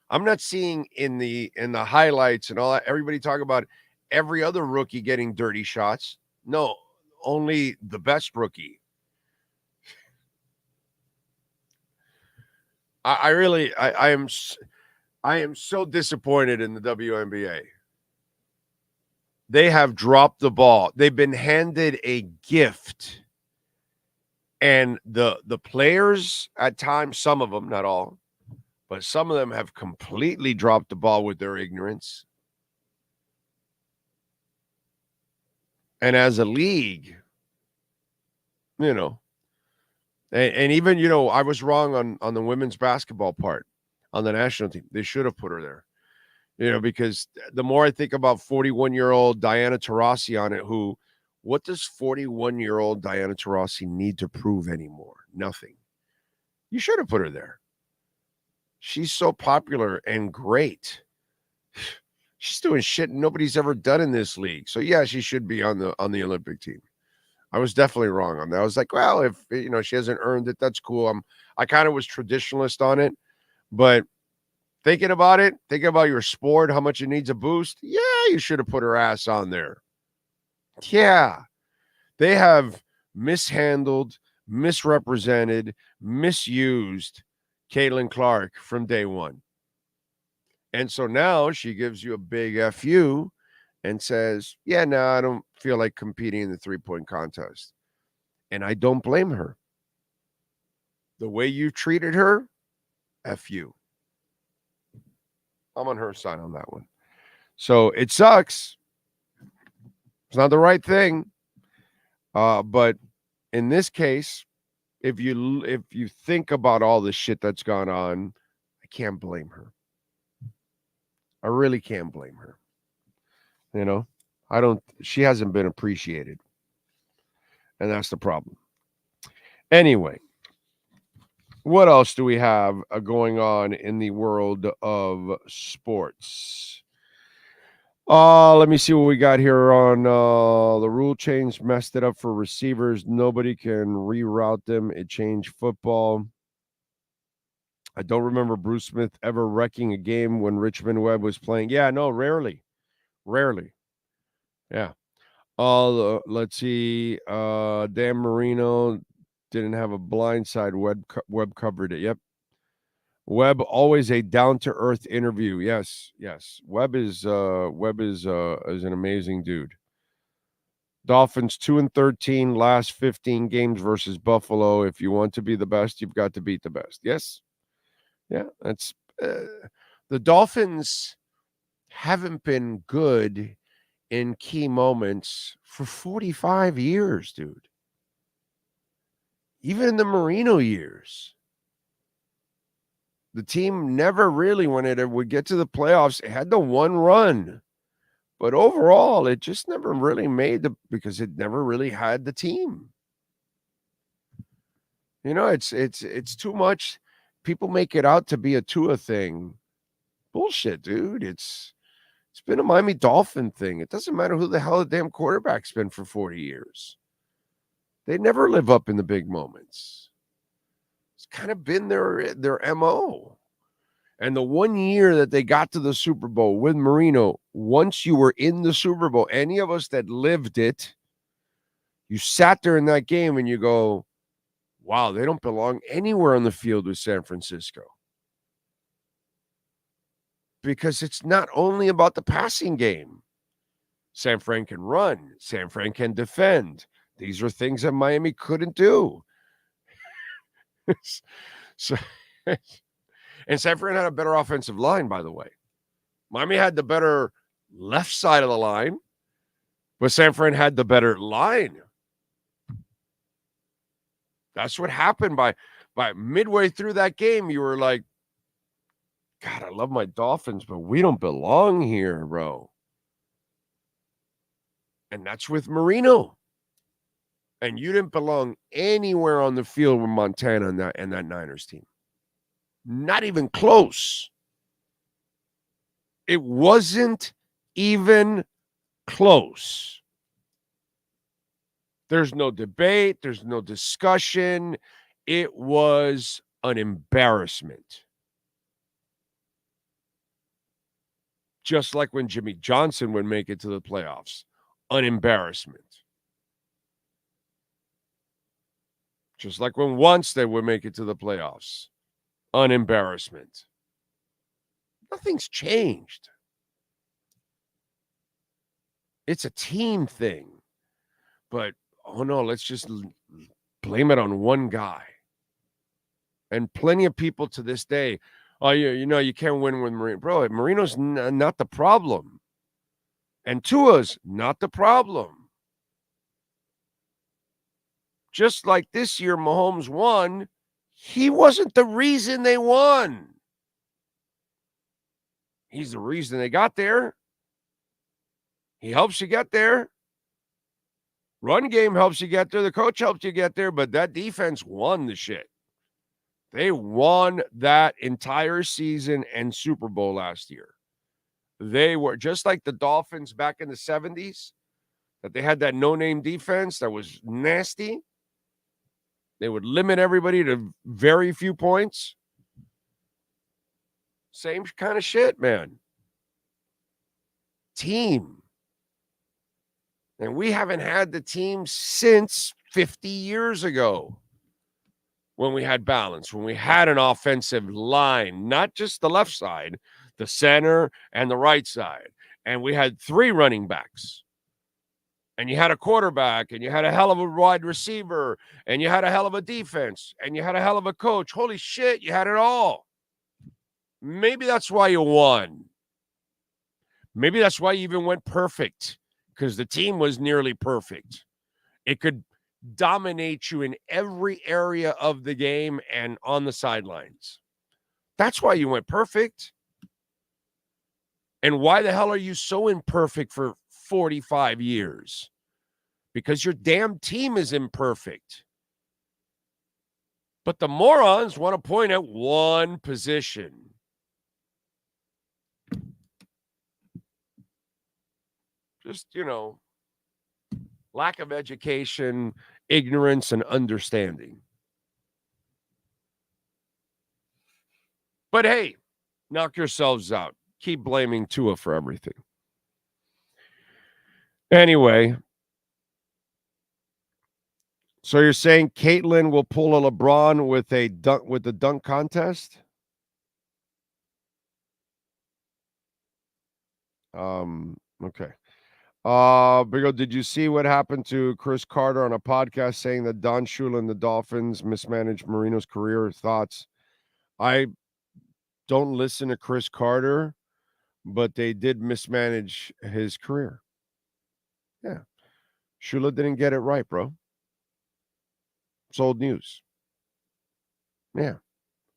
[SPEAKER 10] I'm not seeing in the highlights and all that, everybody talk about every other rookie getting dirty shots. No, only the best rookie. I am so disappointed in the WNBA. They have dropped the ball. They've been handed a gift. And the players at times, some of them, not all, but some of them have completely dropped the ball with their ignorance. And as a league, and even, I was wrong on the women's basketball part on the national team. They should have put her there, because the more I think about 41-year-old Diana Taurasi on it, what does 41-year-old Diana Taurasi need to prove anymore? Nothing. You should have put her there. She's so popular and great. She's doing shit nobody's ever done in this league. So yeah, she should be on the Olympic team. I was definitely wrong on that. I was like, well, if she hasn't earned it, that's cool. I kind of was traditionalist on it, but thinking about your sport, how much it needs a boost. Yeah, you should have put her ass on there. Yeah, they have mishandled, misrepresented, misused Caitlin Clark from day one. And so now she gives you a big FU and says, yeah, no, I don't feel like competing in the 3-point contest. And I don't blame her. The way you treated her, FU. I'm on her side on that one. So it sucks. It's not the right thing. But in this case, if you think about all the shit that's gone on, I can't blame her. I really can't blame her. She hasn't been appreciated. And that's the problem. Anyway, what else do we have going on in the world of sports? Let me see what we got here on the rule change messed it up for receivers. Nobody can reroute them. It changed football. I don't remember Bruce Smith ever wrecking a game when Richmond Webb was playing. Yeah, no, rarely. Yeah. Let's see. Dan Marino didn't have a blind side. Webb covered it. Yep. Webb, always a down-to-earth interview. Yes. Webb is an amazing dude. Dolphins 2-13, last 15 games versus Buffalo. If you want to be the best, you've got to beat the best. Yes. Yeah, that's the Dolphins haven't been good in key moments for 45 years, dude. Even in the Marino years. The team never really, when it would get to the playoffs, it had the one run. But overall, it just never really because it never really had the team. It's too much. People make it out to be a Tua thing. Bullshit, dude. It's been a Miami Dolphin thing. It doesn't matter who the hell the damn quarterback's been for 40 years. They never live up in the big moments. It's kind of been their MO. And the one year that they got to the Super Bowl with Marino, once you were in the Super Bowl, any of us that lived it, you sat there in that game and you go, wow, they don't belong anywhere on the field with San Francisco. Because it's not only about the passing game. San Fran can run. San Fran can defend. These are things that Miami couldn't do. So, and San Fran had a better offensive line, by the way. Miami had the better left side of the line, but San Fran had the better line. That's what happened by midway through that game. You were like, God, I love my Dolphins, but we don't belong here, bro. And that's with Marino. And you didn't belong anywhere on the field with Montana and that Niners team. Not even close. It wasn't even close. There's no debate. There's no discussion. It was an embarrassment. Just like when Jimmy Johnson would make it to the playoffs. An embarrassment. Just like when once they would make it to the playoffs. An embarrassment. Nothing's changed. It's a team thing. But, oh no, let's just blame it on one guy. And plenty of people to this day, oh, you can't win with Marino. Bro, Marino's not the problem. And Tua's not the problem. Just like this year, Mahomes won. He wasn't the reason they won. He's the reason they got there. He helps you get there. Run game helps you get there. The coach helps you get there. But that defense won the shit. They won that entire season and Super Bowl last year. They were just like the Dolphins back in the 70s, that they had that no-name defense that was nasty. They would limit everybody to very few points. Same kind of shit, man. Team. And we haven't had the team since 50 years ago when we had balance, when we had an offensive line, not just the left side, the center and the right side. And we had 3 running backs. And you had a quarterback, and you had a hell of a wide receiver, and you had a hell of a defense, and you had a hell of a coach. Holy shit, you had it all. Maybe that's why you won. Maybe that's why you even went perfect, because the team was nearly perfect. It could dominate you in every area of the game and on the sidelines. That's why you went perfect. And why the hell are you so imperfect for 45 years? Because your damn team is imperfect. But the morons want to point at one position. Just, lack of education, ignorance, and understanding. But hey, knock yourselves out. Keep blaming Tua for everything. Anyway, so you're saying Caitlin will pull a LeBron with the dunk contest? Okay. Bigo, did you see what happened to Chris Carter on a podcast saying that Don Shula and the Dolphins mismanaged Marino's career? Thoughts? I don't listen to Chris Carter, but they did mismanage his career. Yeah. Shula didn't get it right, bro. It's old news. Yeah.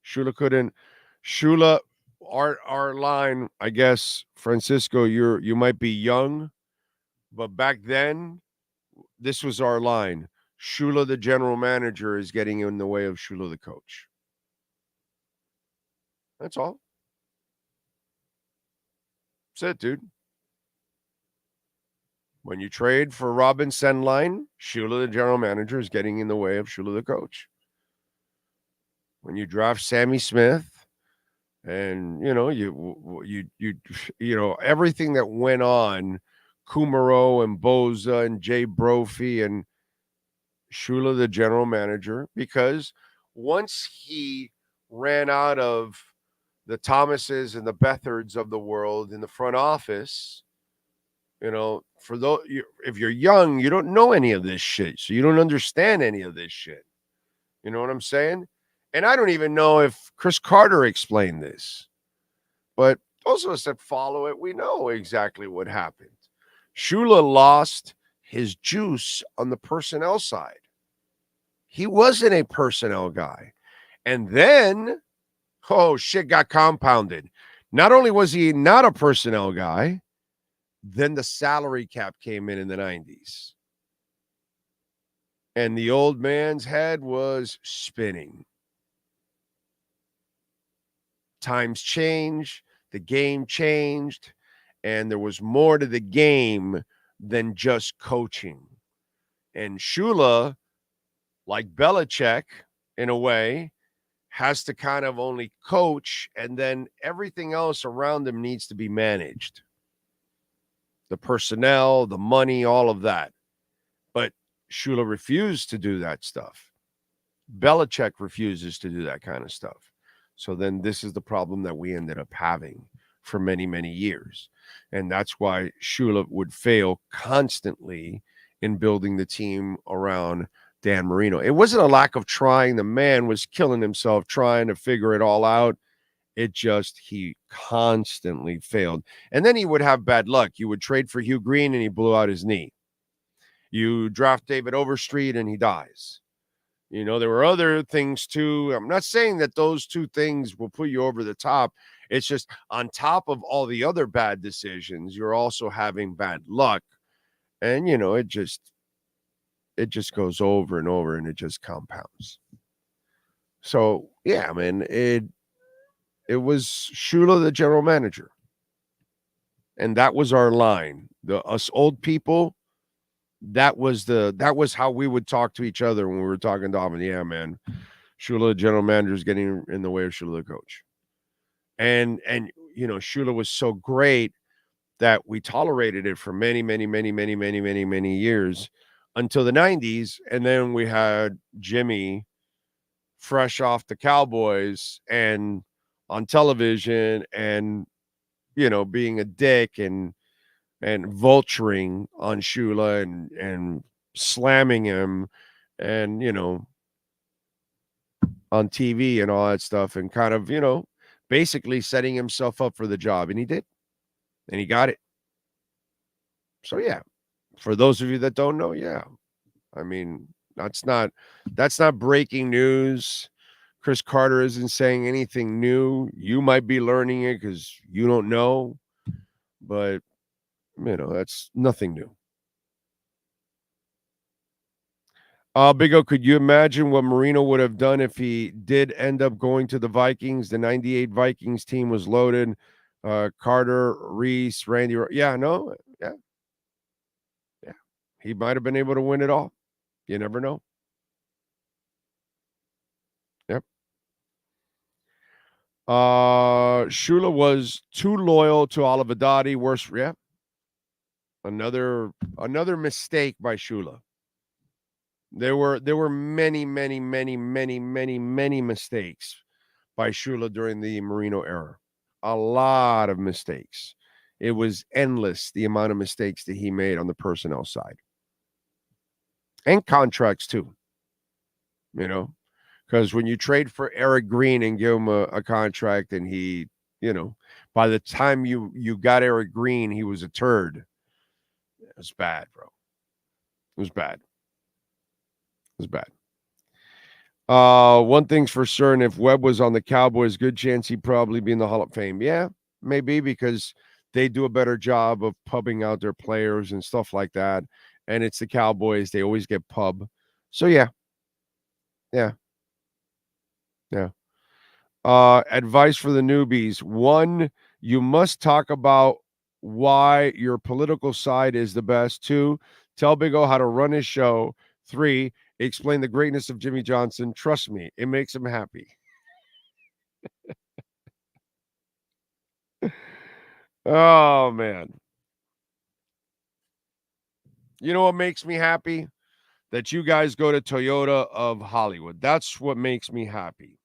[SPEAKER 10] Shula, our line, I guess, Francisco, you might be young, but back then, this was our line. Shula, the general manager, is getting in the way of Shula, the coach. That's all. That's it, dude. When you trade for Robin Senline, Shula, the general manager, is getting in the way of Shula, the coach. When you draft Sammy Smith, and you everything that went on, Kumaro and Boza and Jay Brophy and Shula, the general manager, because once he ran out of the Thomases and the Bethards of the world in the front office, You know, for those, if you're young, you don't know any of this shit. So you don't understand any of this shit. You know what I'm saying? And I don't even know if Chris Carter explained this. But those of us that follow it, we know exactly what happened. Shula lost his juice on the personnel side. He wasn't a personnel guy. And then, oh, shit got compounded. Not only was he not a personnel guy, then the salary cap came in the 90s. And the old man's head was spinning. Times change, the game changed, and there was more to the game than just coaching. And Shula, like Belichick, in a way, has to kind of only coach, and then everything else around him needs to be managed. The personnel, the money, all of that. But Shula refused to do that stuff. Belichick refuses to do that kind of stuff. So then this is the problem that we ended up having for many, many years. And that's why Shula would fail constantly in building the team around Dan Marino. It wasn't a lack of trying. The man was killing himself trying to figure it all out. It just, he constantly failed. And then he would have bad luck. You would trade for Hugh Green and he blew out his knee. You draft David Overstreet and he dies. You know, there were other things too. I'm not saying that those two things will put you over the top. It's just on top of all the other bad decisions, you're also having bad luck. And, you know, it just goes over and over and it just compounds. So, yeah, man, it was Shula, the general manager. And that was our line. Us old people, that was how we would talk to each other when we were talking Dolphins. Yeah, man, Shula, the general manager, is getting in the way of Shula, the coach. And you know, Shula was so great that we tolerated it for many, many, many, many, many, many, many years until the 90s. And then we had Jimmy fresh off the Cowboys and on television and, you know, being a dick and vulturing on Shula and slamming him and, you know, on TV and all that stuff and kind of, you know, basically setting himself up for the job. And he did. And he got it. So, yeah, for those of you that don't know, yeah, I mean, that's not breaking news. Chris Carter isn't saying anything new. You might be learning it because you don't know, but, you know, that's nothing new. Big O, could you imagine what Marino would have done if he did end up going to the Vikings? The 98 Vikings team was loaded. Carter, Reese, Randy. Yeah, no. Yeah. Yeah. He might have been able to win it all. You never know. Yep. Shula was too loyal to Olivedati. Worse. Yeah. Another mistake by Shula. There were many, many, many, many, many, many mistakes by Shula during the Marino era. A lot of mistakes. It was endless, the amount of mistakes that he made on the personnel side. And contracts too. You know, because when you trade for Eric Green and give him a contract and he, you know, by the time you got Eric Green, he was a turd. It was bad, bro. It was bad. It was bad. One thing's for certain, if Webb was on the Cowboys, good chance he'd probably be in the Hall of Fame. Yeah, maybe, because they do a better job of pubbing out their players and stuff like that. And it's the Cowboys. They always get pub. So, yeah. Yeah. Yeah. Advice for the newbies. 1, you must talk about why your political side is the best. 2, tell Big O how to run his show. 3, explain the greatness of Jimmy Johnson. Trust me, it makes him happy. Oh, man. You know what makes me happy? That you guys go to Toyota of Hollywood. That's what makes me happy.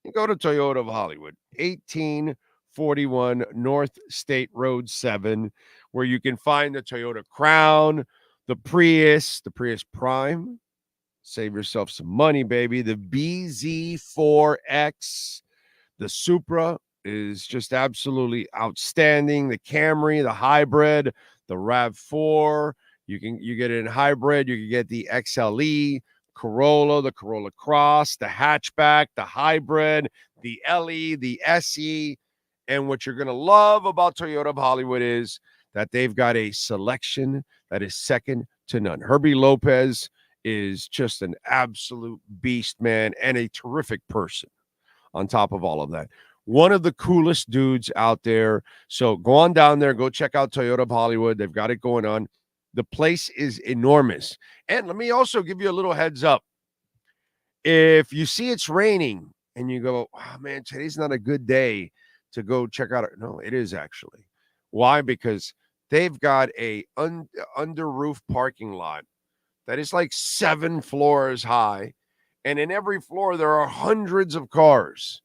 [SPEAKER 10] You go to Toyota of Hollywood, 1841 North State Road 7, where you can find the Toyota Crown, the Prius Prime. Save yourself some money, baby. The BZ4X, the Supra is just absolutely outstanding. The Camry, the hybrid, the RAV4. You get it in hybrid. You can get the XLE, Corolla, the Corolla Cross, the hatchback, the hybrid, the LE, the SE. And what you're going to love about Toyota of Hollywood is that they've got a selection that is second to none. Herbie Lopez is just an absolute beast, man, and a terrific person on top of all of that. One of the coolest dudes out there. So go on down there, go check out Toyota of Hollywood. They've got it going on. The place is enormous. And let me also give you a little heads up. If you see it's raining and you go, oh, man, today's not a good day to go check out it. No, it is actually. Why? Because they've got a under roof parking lot that is like 7 floors high. And in every floor, there are hundreds of cars.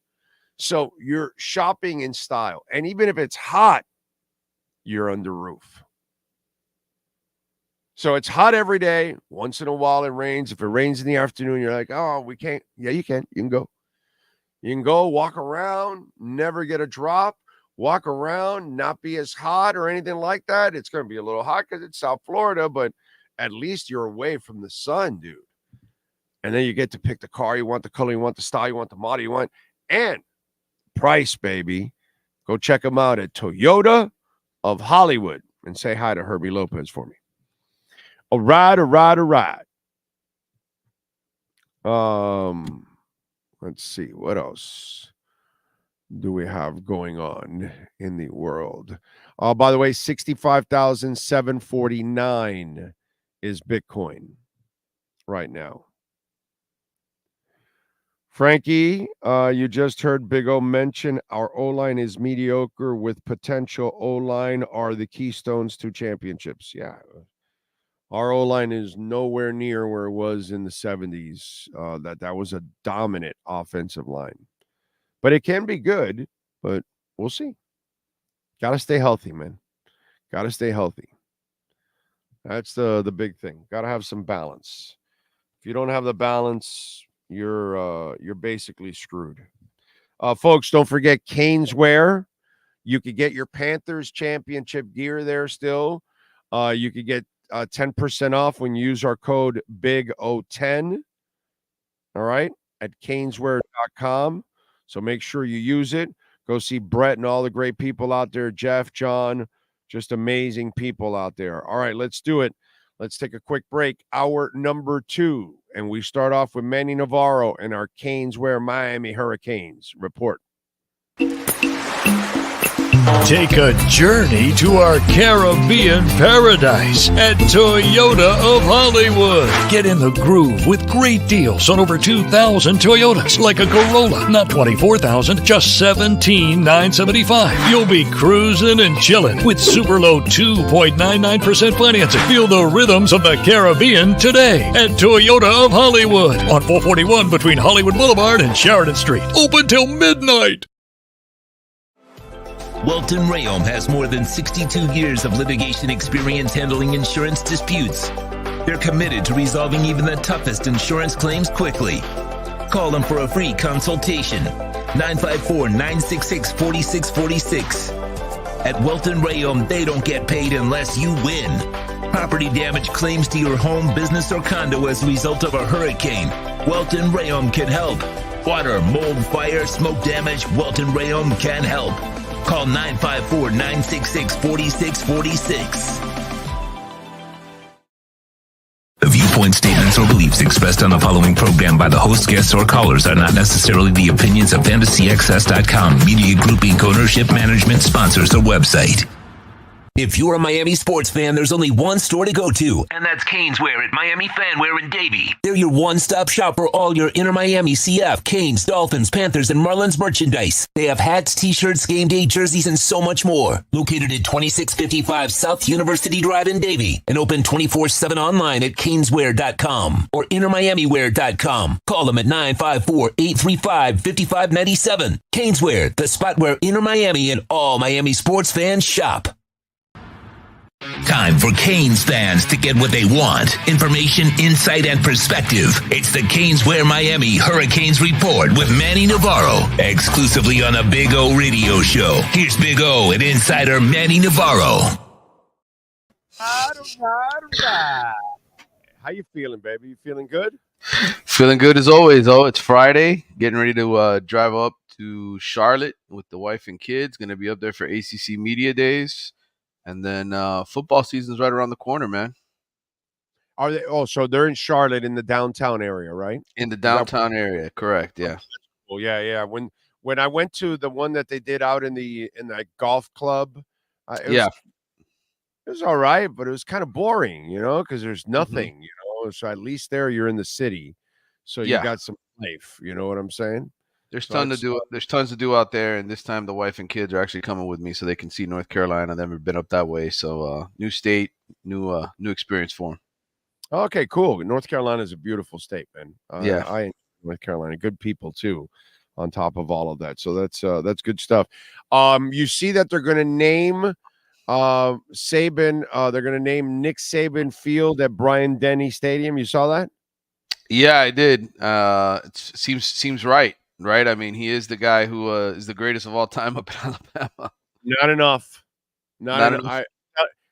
[SPEAKER 10] So you're shopping in style. And even if it's hot, you're under roof. So it's hot every day. Once in a while, it rains. If it rains in the afternoon, you're like, oh, we can't. Yeah, you can. You can go. You can go walk around, never get a drop, walk around, not be as hot or anything like that. It's going to be a little hot because it's South Florida, but at least you're away from the sun, dude. And then you get to pick the car you want, the color you want, the style you want, the model you want, and price, baby. Go check them out at Toyota of Hollywood and say hi to Herbie Lopez for me. All right. Let's see. What else do we have going on in the world? By the way, 65,749 is Bitcoin right now. Frankie, you just heard Big O mention our O-line is mediocre with potential O-line are the keystones to championships. Yeah. Our O-line is nowhere near where it was in the 70s. That was a dominant offensive line. But it can be good, but we'll see. Got to stay healthy, man. Got to stay healthy. That's the big thing. Got to have some balance. If you don't have the balance, you're basically screwed. Folks, don't forget Caneswear. You could get your Panthers championship gear there still. You could get 10% off when you use our code BIG010. All right, at caneswear.com. So make sure you use it. Go see Brett and all the great people out there. Jeff, John, just amazing people out there. All right, let's do it. Let's take a quick break. Hour number 2. And we start off with Manny Navarro and our Caneswear Miami Hurricanes report.
[SPEAKER 7] Take a journey to our Caribbean paradise at Toyota of Hollywood. Get in the groove with great deals on over 2,000 Toyotas, like a Corolla, not $24,000, just $17,975. You'll be cruising and chilling with super low 2.99% financing. Feel the rhythms of the Caribbean today at Toyota of Hollywood on 441 between Hollywood Boulevard and Sheridan Street. Open till midnight.
[SPEAKER 9] Welton Rayom has more than 62 years of litigation experience handling insurance disputes. They're committed to resolving even the toughest insurance claims quickly. Call them for a free consultation. 954-966-4646. At Welton Rayom, they don't get paid unless you win. Property damage claims to your home, business, or condo as a result of a hurricane. Welton Rayom can help. Water, mold, fire, smoke damage, Welton Rayom can help. Call 954-966-4646. The viewpoint statements or beliefs expressed on the following program by the host, guests, or callers are not necessarily the opinions of FantasyXS.com, Media Group Inc. ownership, management, sponsors, or website. If you're a Miami sports fan, there's only one store to go to, and that's Caneswear at Miami Fanwear in Davie. They're your one-stop shop for all your InterMiamiCF, Canes, Dolphins, Panthers, and Marlins merchandise. They have hats, t-shirts, game day jerseys, and so much more. Located at 2655 South University Drive in Davie, and open 24/7 online at caneswear.com or InterMiamiWear.com. Call them at 954-835-5597. Caneswear, the spot where Inter Miami and all Miami sports fans shop. Time for Canes fans to get what they want. Information, insight, and perspective. It's the Canes Wear Miami Hurricanes Report with Manny Navarro, exclusively on a Big O radio show. Here's Big O and insider Manny Navarro.
[SPEAKER 10] How you feeling, baby? You feeling good?
[SPEAKER 13] Feeling good as always. Oh, it's Friday. Getting ready to drive up to Charlotte with the wife and kids. Going to be up there for ACC Media Days. And then football season's right around the corner, man.
[SPEAKER 10] Are they? Oh, so they're in Charlotte in the downtown area, right?
[SPEAKER 13] In the downtown area, correct? Yeah.
[SPEAKER 10] Well, yeah. When I went to the one that they did out in that golf club, it was all right, but it was kind of boring, because there's nothing, So at least there you're in the city, so you got some life. You know what I'm saying?
[SPEAKER 13] There's tons to do. There's tons to do out there, and this time the wife and kids are actually coming with me so they can see North Carolina. They've never been up that way, so new state, new experience for them.
[SPEAKER 10] Okay, cool. North Carolina is a beautiful state, man.
[SPEAKER 13] Yeah,
[SPEAKER 10] I enjoy North Carolina. Good people too, on top of all of that. So that's good stuff. You see that they're going to name Saban. They're going to name Nick Saban Field at Bryant-Denny Stadium. You saw that?
[SPEAKER 13] Yeah, I did. It seems right. Right, I mean, he is the guy who is the greatest of all time up in Alabama.
[SPEAKER 10] Not enough. Not enough.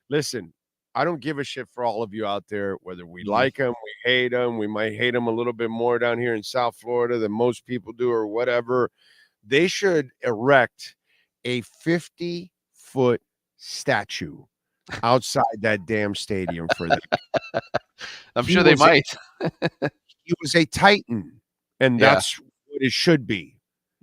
[SPEAKER 10] Listen, I don't give a shit for all of you out there, whether we like him, we hate him, we might hate him a little bit more down here in South Florida than most people do or whatever. They should erect a 50-foot statue outside that damn stadium for them.
[SPEAKER 13] I'm sure they might.
[SPEAKER 10] He was a Titan, and that's what it should be.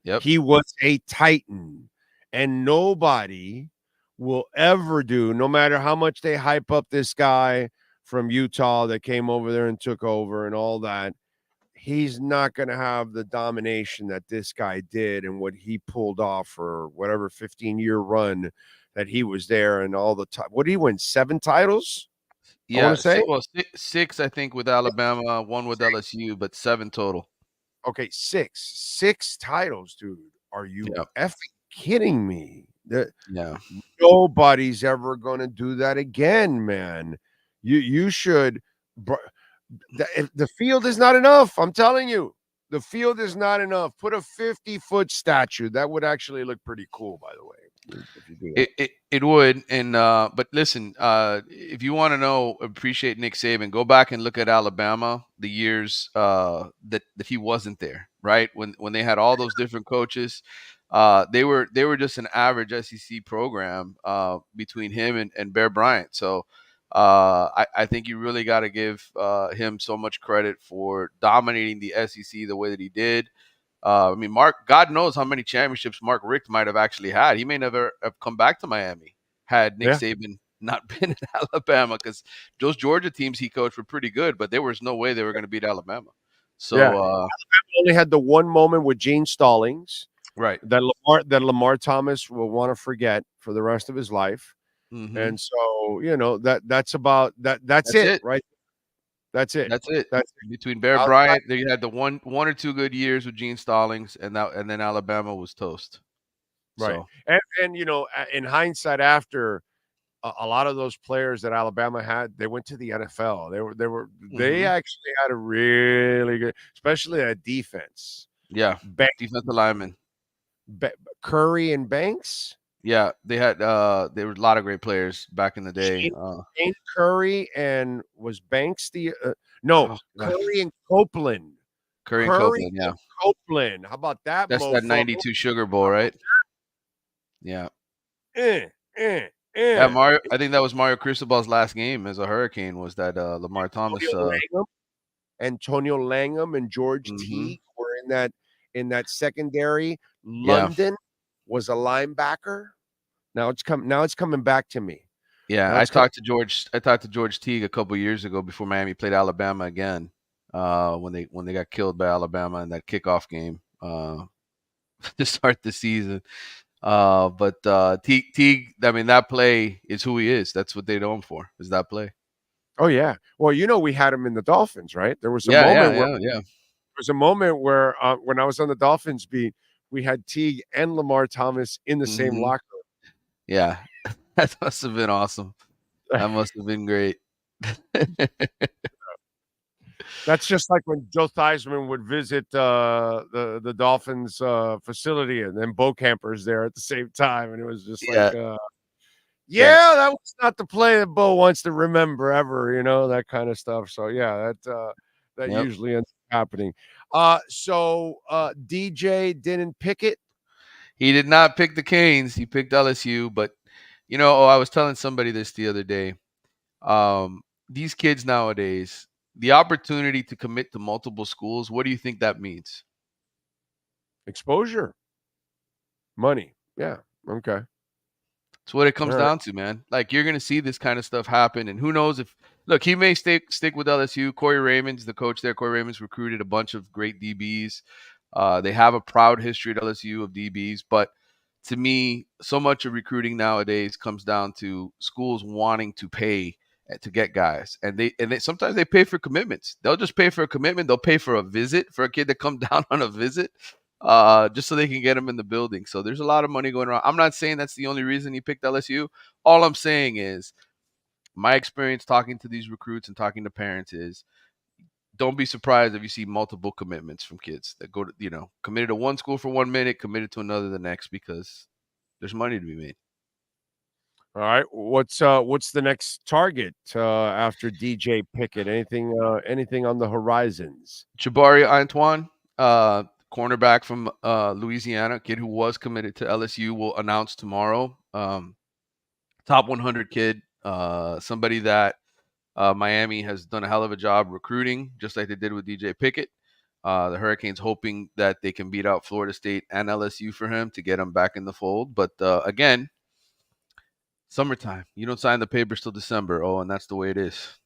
[SPEAKER 13] Yep.
[SPEAKER 10] He was a Titan, and nobody will ever do, no matter how much they hype up this guy from Utah that came over there and took over and all that. He's not going to have the domination that this guy did and what he pulled off for whatever 15-year run that he was there and all the time. What did he win? 7 titles?
[SPEAKER 13] Yeah, I want to say? Well, 6, I think, with Alabama, 1 with LSU, but 7 total.
[SPEAKER 10] Okay, 6 titles, dude. Are you effing kidding me? Nobody's ever going to do that again, man. You should. The field is not enough. I'm telling you, the field is not enough. Put a 50-foot statue. That would actually look pretty cool, by the way. If you do that.
[SPEAKER 13] It would, and but listen, if you want to appreciate Nick Saban, go back and look at Alabama the years that he wasn't there, right? When they had all those different coaches, they were just an average SEC program between him and Bear Bryant. So I think you really got to give him so much credit for dominating the SEC the way that he did. I mean, God knows how many championships Mark Richt might have actually had. He may never have come back to Miami had Nick Saban not been in Alabama, because those Georgia teams he coached were pretty good, but there was no way they were going to beat Alabama. So
[SPEAKER 10] Alabama only had the one moment with Gene Stallings,
[SPEAKER 13] right?
[SPEAKER 10] That Lamar Thomas will want to forget for the rest of his life. Mm-hmm. And so that's about that. That's it, right? That's it.
[SPEAKER 13] Between Bear Bryant, they had the one or two good years with Gene Stallings, and then Alabama was toast.
[SPEAKER 10] Right. So. And in hindsight, after a lot of those players that Alabama had, they went to the NFL. They actually had a really good, especially at defense.
[SPEAKER 13] Yeah. Defensive linemen.
[SPEAKER 10] Curry and Banks.
[SPEAKER 13] Yeah, they had there were a lot of great players back in the day.
[SPEAKER 10] Shane Curry and was Banks the Curry and Copeland.
[SPEAKER 13] Curry and Copeland, yeah.
[SPEAKER 10] Copeland. How about that?
[SPEAKER 13] That's that 92 Sugar Bowl, right? Yeah.
[SPEAKER 10] Yeah,
[SPEAKER 13] Mario. I think that was Mario Cristobal's last game as a Hurricane. Was that Lamar Thomas?
[SPEAKER 10] Antonio Langham and George Teague were in that secondary. London was a linebacker. Now it's coming back to me.
[SPEAKER 13] Yeah, I talked to George Teague a couple years ago before Miami played Alabama again. When they got killed by Alabama in that kickoff game to start the season. But Teague, I mean, that play is who he is. That's what they know him for, is that play.
[SPEAKER 10] Oh yeah. Well, we had him in the Dolphins, right? There was a moment There was a moment where when I was on the Dolphins beat, we had Teague and Lamar Thomas in the same locker room.
[SPEAKER 13] Yeah, that must have been awesome. That must have been great.
[SPEAKER 10] That's just like when Joe Theismann would visit the Dolphins facility, and then Bo Camper's there at the same time, and it was just like, that was not the play that Bo wants to remember ever, that kind of stuff. So yeah, that usually ends up happening. So DJ didn't pick it.
[SPEAKER 13] He did not pick the Canes. He picked LSU, but I was telling somebody this the other day. These kids nowadays, the opportunity to commit to multiple schools, what do you think that means?
[SPEAKER 10] Exposure. Money. Yeah. Okay.
[SPEAKER 13] That's what it comes down to, man. Like, you're going to see this kind of stuff happen, and who knows if – look, he may stick with LSU. Corey Raymond's the coach there. Corey Raymond's recruited a bunch of great DBs. They have a proud history at LSU of DBs, but to me, so much of recruiting nowadays comes down to schools wanting to pay to get guys, and they sometimes they pay for commitments. They'll just pay for a commitment. They'll pay for a visit for a kid to come down on a visit, just so they can get him in the building. So there's a lot of money going around. I'm not saying that's the only reason he picked LSU. All I'm saying is my experience talking to these recruits and talking to parents is, don't be surprised if you see multiple commitments from kids that go to, committed to one school for 1 minute, committed to another the next, because there's money to be made.
[SPEAKER 10] All right. What's the next target after DJ Pickett? Anything on the horizons?
[SPEAKER 13] Jabari Antoine, cornerback from Louisiana, kid who was committed to LSU, will announce tomorrow. Top 100 kid, somebody that Miami has done a hell of a job recruiting, just like they did with DJ Pickett. The Hurricanes hoping that they can beat out Florida State and LSU for him to get him back in the fold. But again, summertime. You don't sign the papers till December. Oh, and that's the way it is.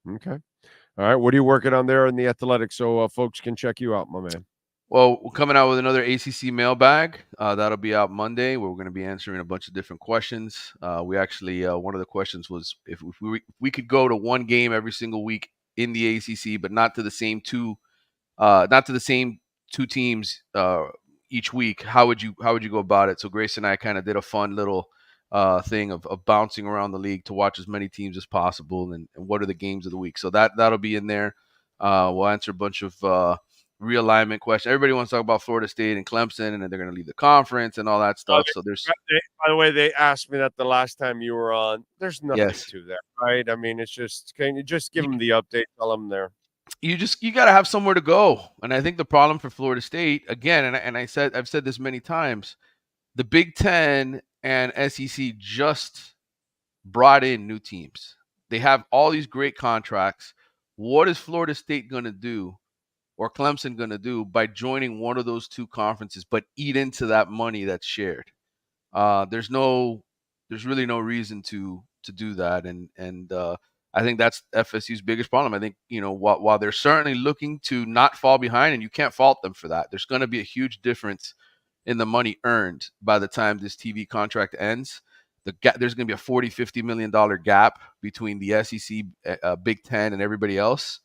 [SPEAKER 10] Okay. All right. What are you working on there in the Athletics so folks can check you out, my man?
[SPEAKER 13] Well, we're coming out with another ACC mailbag. That'll be out Monday, where we're going to be answering a bunch of different questions. We actually, one of the questions was if we could go to one game every single week in the ACC, but not to the same two teams each week. How would you go about it? So Grace and I kind of did a fun little thing of bouncing around the league to watch as many teams as possible, and what are the games of the week. So that'll be in there. We'll answer a bunch of realignment questions. Everybody wants to talk about Florida State and Clemson, and then they're going to leave the conference and all that stuff. So there's.
[SPEAKER 10] By the way, they asked me that the last time you were on. There's nothing to that, right? I mean, it's just, can you just give them the update? Tell them there.
[SPEAKER 13] You got to have somewhere to go, and I think the problem for Florida State again, and I've said this many times, the Big Ten and SEC just brought in new teams. They have all these great contracts. What is Florida State going to do, or Clemson going to do, by joining one of those two conferences, but eat into that money that's shared? There's really no reason to do that, and I think that's FSU's biggest problem. I think while they're certainly looking to not fall behind, and you can't fault them for that, there's going to be a huge difference in the money earned by the time this TV contract ends. There's going to be a $40-50 million gap between the SEC, Big Ten, and everybody else.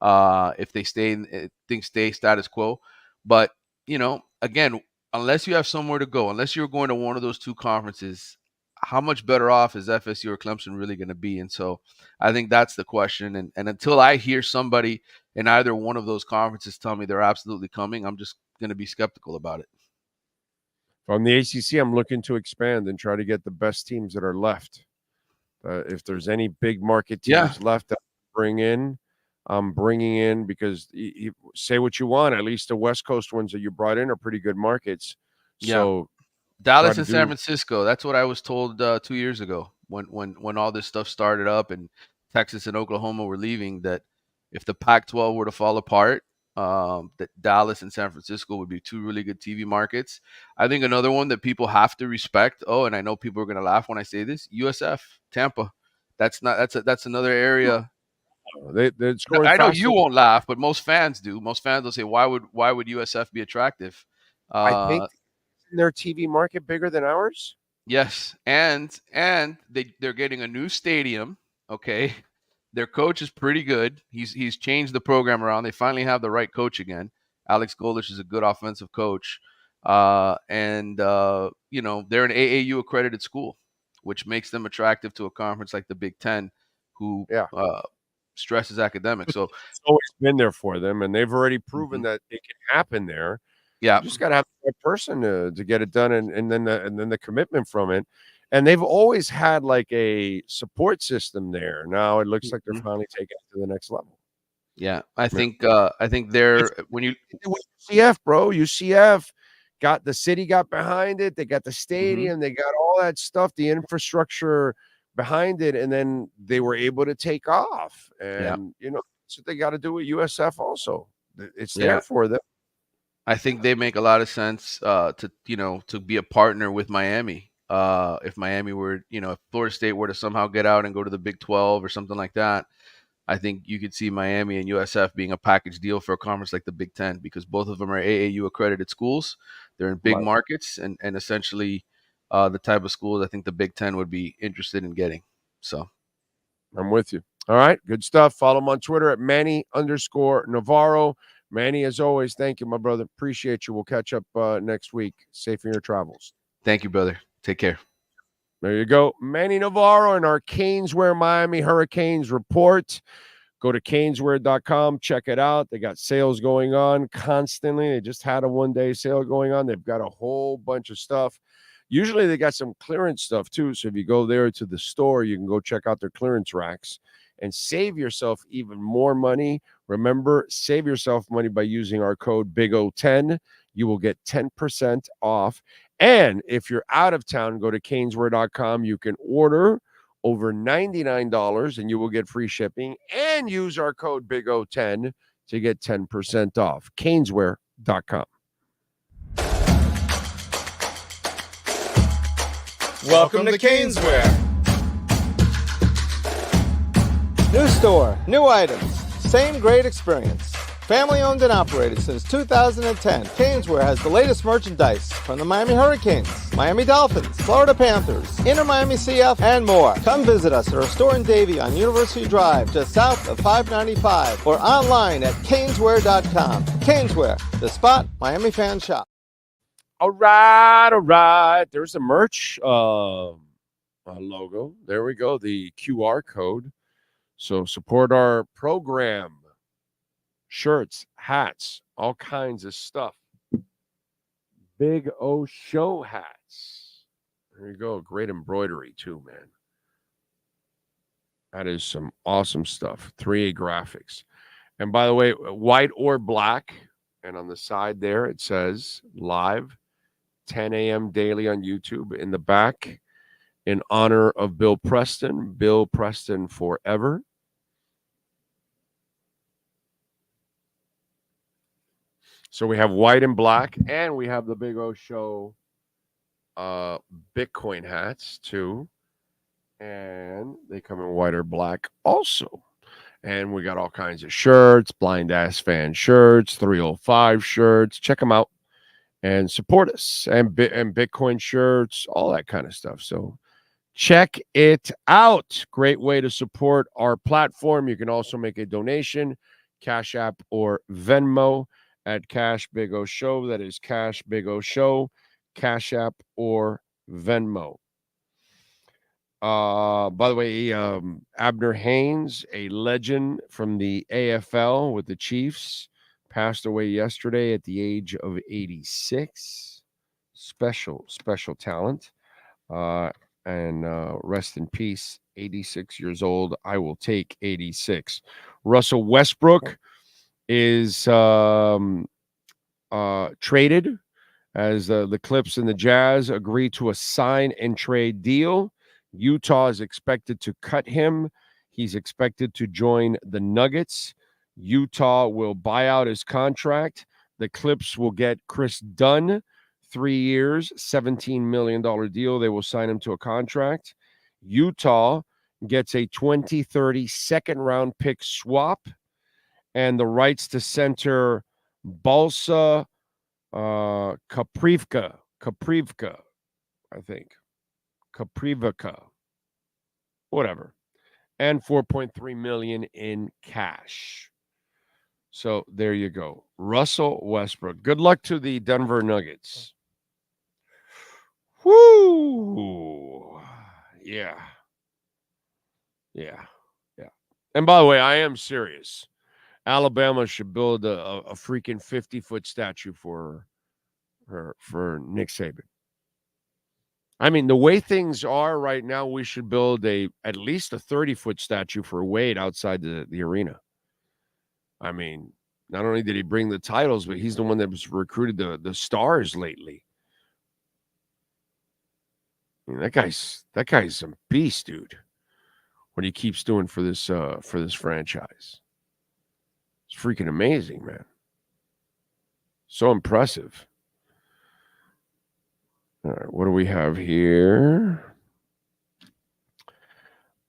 [SPEAKER 13] If things stay status quo. But, again, unless you have somewhere to go, unless you're going to one of those two conferences, how much better off is FSU or Clemson really going to be? And so I think that's the question. And until I hear somebody in either one of those conferences tell me they're absolutely coming, I'm just going to be skeptical about it.
[SPEAKER 10] From the ACC, I'm looking to expand and try to get the best teams that are left. If there's any big market teams left that bring in, I'm bringing in, because you say what you want, at least the West Coast ones that you brought in are pretty good markets. So
[SPEAKER 13] Dallas and San Francisco, that's what I was told 2 years ago when all this stuff started up and Texas and Oklahoma were leaving, that if the Pac-12 were to fall apart, that Dallas and San Francisco would be two really good TV markets. I think another one that people have to respect, and I know people are going to laugh when I say this, USF, Tampa. That's another area. I know you won't laugh, but most fans do. Most fans will say, why would USF be attractive?
[SPEAKER 10] I think their TV market bigger than ours.
[SPEAKER 13] Yes, and they're getting a new stadium. Okay, their coach is pretty good. He's changed the program around. They finally have the right coach again. Alex Golesh is a good offensive coach, and they're an AAU accredited school, which makes them attractive to a conference like the Big Ten, who stresses academics. So
[SPEAKER 10] it's always been there for them, and they've already proven that it can happen there.
[SPEAKER 13] Yeah,
[SPEAKER 10] you just got to have the right person to get it done, and then the commitment from it. And they've always had like a support system there. Now it looks like they're finally taking it to the next level.
[SPEAKER 13] Yeah, I think they're when you
[SPEAKER 10] UCF, bro, UCF got the city got behind it. They got the stadium. They got all that stuff, the infrastructure behind it, and then they were able to take off. And you know, that's what they got to do with USF also. It's there for them.
[SPEAKER 13] I think they make a lot of sense to be a partner with Miami. If Miami were, if Florida State were to somehow get out and go to the Big 12 or something like that, I think you could see Miami and USF being a package deal for a conference like the Big 10, because both of them are AAU accredited schools. They're in big markets and essentially the type of schools I think the Big 10 would be interested in getting. So
[SPEAKER 10] I'm with you. All right. Good stuff. Follow him on Twitter at Manny_Navarro. Manny, as always, thank you, my brother. Appreciate you. We'll catch up next week. Safe in your travels.
[SPEAKER 13] Thank you, brother. Take care.
[SPEAKER 10] There you go. Manny Navarro and our Caneswear Miami Hurricanes report. Go to caneswear.com. Check it out. They got sales going on constantly. They just had a one-day sale going on. They've got a whole bunch of stuff. Usually they got some clearance stuff too. So if you go there to the store, you can go check out their clearance racks and save yourself even more money. Remember, save yourself money by using our code BIGO10. You will get 10% off. And if you're out of town, go to caneswear.com. You can order over $99 and you will get free shipping, and use our code BIGO10 to get 10% off. Caneswear.com.
[SPEAKER 8] Welcome to Caneswear. New store, new items, same great experience. Family owned and operated since 2010, Caneswear has the latest merchandise from the Miami Hurricanes, Miami Dolphins, Florida Panthers, InterMiamiCF, and more. Come visit us at our store in Davie on University Drive, just south of 595, or online at caneswear.com. Caneswear, the spot Miami fans shop.
[SPEAKER 10] All right. There's a merch logo. There we go, the QR code. So support our program. Shirts, hats, all kinds of stuff. Big O Show hats. There you go. Great embroidery too, man. That is some awesome stuff. 3A graphics. And by the way, white or black. And on the side there, it says live 10 a.m. daily on YouTube. In the back, in honor of Bill Preston forever. So we have white and black, and we have the Big O Show Bitcoin hats too. And they come in white or black also. And we got all kinds of shirts, Blind Ass Fan shirts, 305 shirts. Check them out and support us. And Bitcoin shirts, all that kind of stuff. So check it out. Great way to support our platform. You can also make a donation, Cash App or Venmo at Cash Big O Show. That is Cash Big O Show, Cash App or Venmo. By the way, Abner Haynes, a legend from the AFL with the Chiefs, passed away yesterday at the age of 86. Special talent. And rest in peace, 86 years old. I will take 86. Russell Westbrook is traded as the Clips and the Jazz agree to a sign and trade deal. Utah is expected to cut him. He's expected to join the Nuggets. Utah will buy out his contract. The Clips will get Chris Dunn, 3 years, $17 million deal. They will sign him to a contract. Utah gets a 2030 second-round pick swap and the rights to center Balsa Kaprivka, I think. Kaprivka, whatever, and $4.3 million in cash. So there you go. Russell Westbrook. Good luck to the Denver Nuggets. Woo! Yeah. And by the way, I am serious. Alabama should build a freaking 50-foot statue for Nick Saban. I mean, the way things are right now, we should build at least a 30-foot statue for Wade outside the arena. I mean, not only did he bring the titles, but he's the one that was recruited the stars lately. I mean, that guy's a beast, dude. What he keeps doing for this franchise. It's freaking amazing, man. So impressive. All right, what do we have here?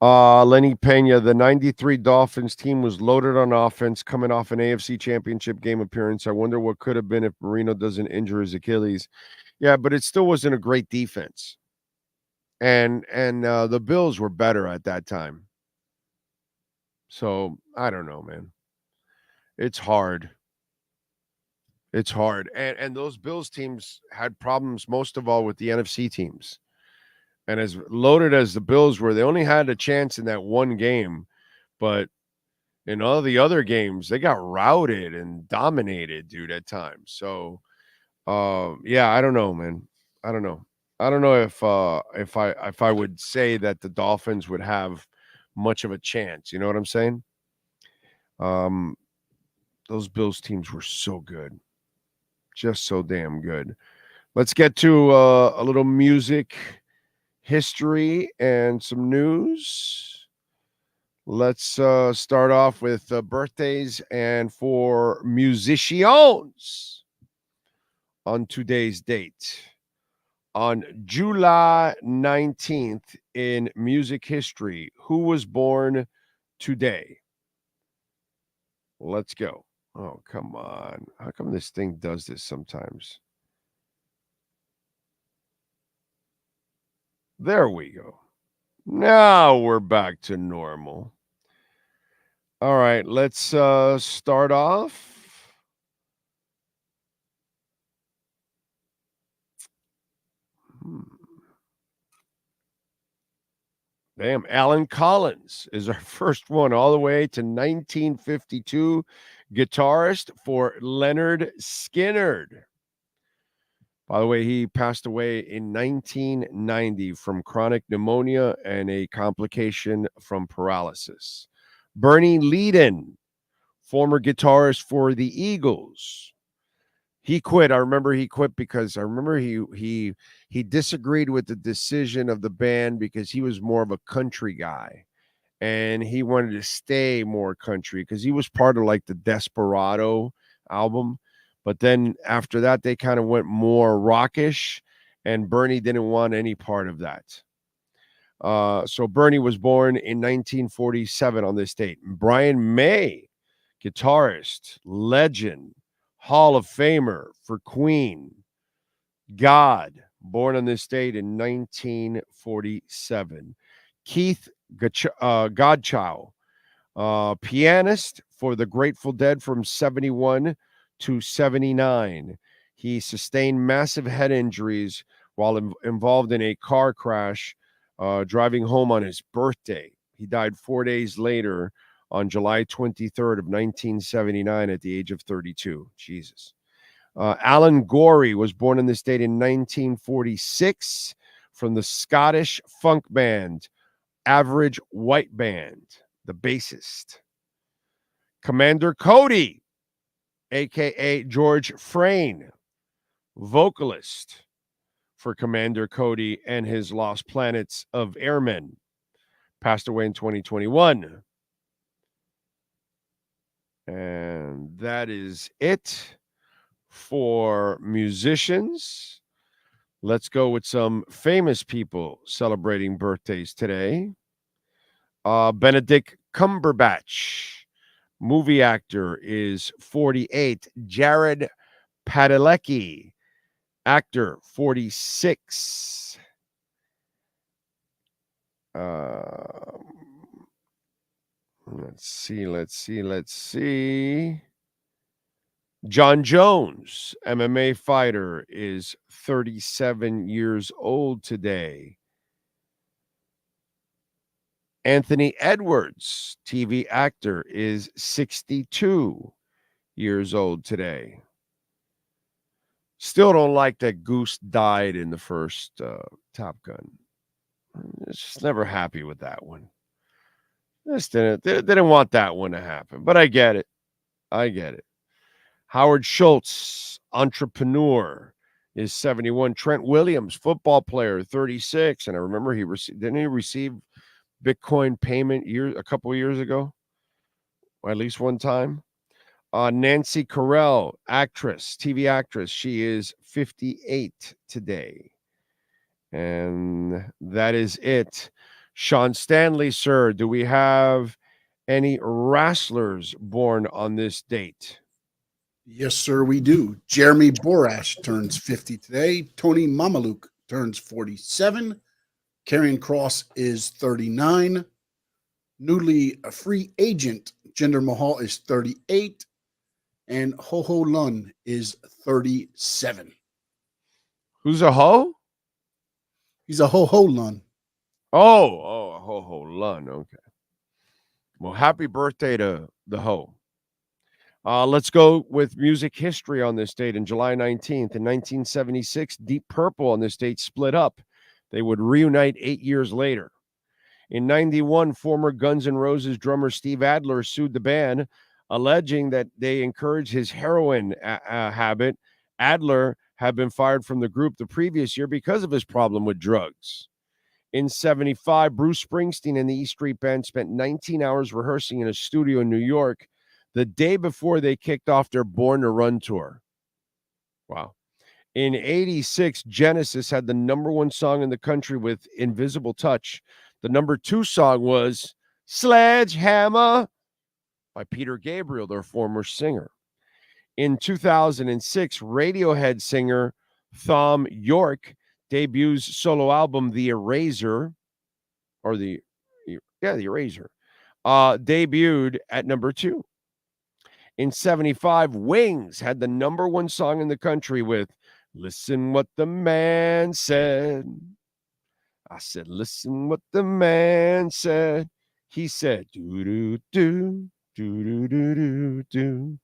[SPEAKER 10] Lenny Pena, the 93 Dolphins team was loaded on offense coming off an AFC Championship game appearance. I wonder what could have been if Marino doesn't injure his Achilles. Yeah, but it still wasn't a great defense. And the Bills were better at that time. So, I don't know, man. It's hard. It's hard. And those Bills teams had problems most of all with the NFC teams. And as loaded as the Bills were, they only had a chance in that one game. But in all the other games, they got routed and dominated, dude, at times. So, yeah, I don't know, man. I don't know. I don't know if I would say that the Dolphins would have much of a chance. You know what I'm saying? Those Bills teams were so good. Just so damn good. Let's get to a little music history and some news. Let's start off with birthdays and for musicians on today's date. On July 19th in music history, who was born today? Let's go. Oh, come on. How come this thing does this sometimes? There we go. Now we're back to normal. All right, let's start off. Damn, Alan Collins is our first one all the way to 1952, guitarist for Leonard Skinner. By the way, he passed away in 1990 from chronic pneumonia and a complication from paralysis. Bernie Leadon, former guitarist for the Eagles. He quit. I remember he quit because I remember he disagreed with the decision of the band because he was more of a country guy and he wanted to stay more country because he was part of like the Desperado album. But then after that, they kind of went more rockish and Bernie didn't want any part of that. So Bernie was born in 1947 on this date. Brian May, guitarist, legend, Hall of Famer for Queen. God, born on this date in 1947. Keith Godchild, pianist for the Grateful Dead from 71 to 79. He sustained massive head injuries while involved in a car crash driving home on his birthday. He died 4 days later on July 23rd of 1979 at the age of 32. Jesus. Alan Gorey was born in this date in 1946 from the Scottish funk band Average White Band, the bassist. Commander Cody, a.k.a. George Frayne, vocalist for Commander Cody and his Lost Planets of Airmen, passed away in 2021. And that is it for musicians. Let's go with some famous people celebrating birthdays today. Benedict Cumberbatch, movie actor, is 48. Jared Padalecki, actor, 46. Let's see. John Jones, MMA fighter, is 37 years old today. Anthony Edwards, TV actor, is 62 years old today. Still don't like that Goose died in the first Top Gun. Just never happy with that one. Just didn't want that one to happen, but I get it. Howard Schultz, entrepreneur, is 71. Trent Williams, football player, 36. And I remember didn't he receive Bitcoin payment a couple of years ago? Or at least one time. Nancy Carell, actress, TV actress. She is 58 today. And that is it. Sean Stanley, sir, do we have any wrestlers born on this date?
[SPEAKER 12] Yes, sir, we do. Jeremy Borash turns 50 today. Tony Mamaluke turns 47. Karrion Kross is 39. Newly a free agent, Jinder Mahal is 38. And Ho Ho Lun is 37.
[SPEAKER 10] Who's a ho?
[SPEAKER 12] He's a Ho Ho Lun.
[SPEAKER 10] Oh, a Ho Ho Lun. Okay. Well, happy birthday to the ho. Let's go with music history on this date. In July 19th, in 1976, Deep Purple on this date split up. They would reunite 8 years later. In 91, former Guns N' Roses drummer Steve Adler sued the band, alleging that they encouraged his heroin habit. Adler had been fired from the group the previous year because of his problem with drugs. In 75, Bruce Springsteen and the E Street Band spent 19 hours rehearsing in a studio in New York the day before they kicked off their Born to Run tour. Wow. In 86, Genesis had the number one song in the country with Invisible Touch. The number two song was Sledgehammer by Peter Gabriel, their former singer. In 2006, Radiohead singer Thom Yorke debuts solo album The Eraser, The Eraser, debuted at number 2. In 75, Wings had the number one song in the country with Listen What the Man Said. I said, listen what the man said. He said, do-do-do, do-do-do-do-do,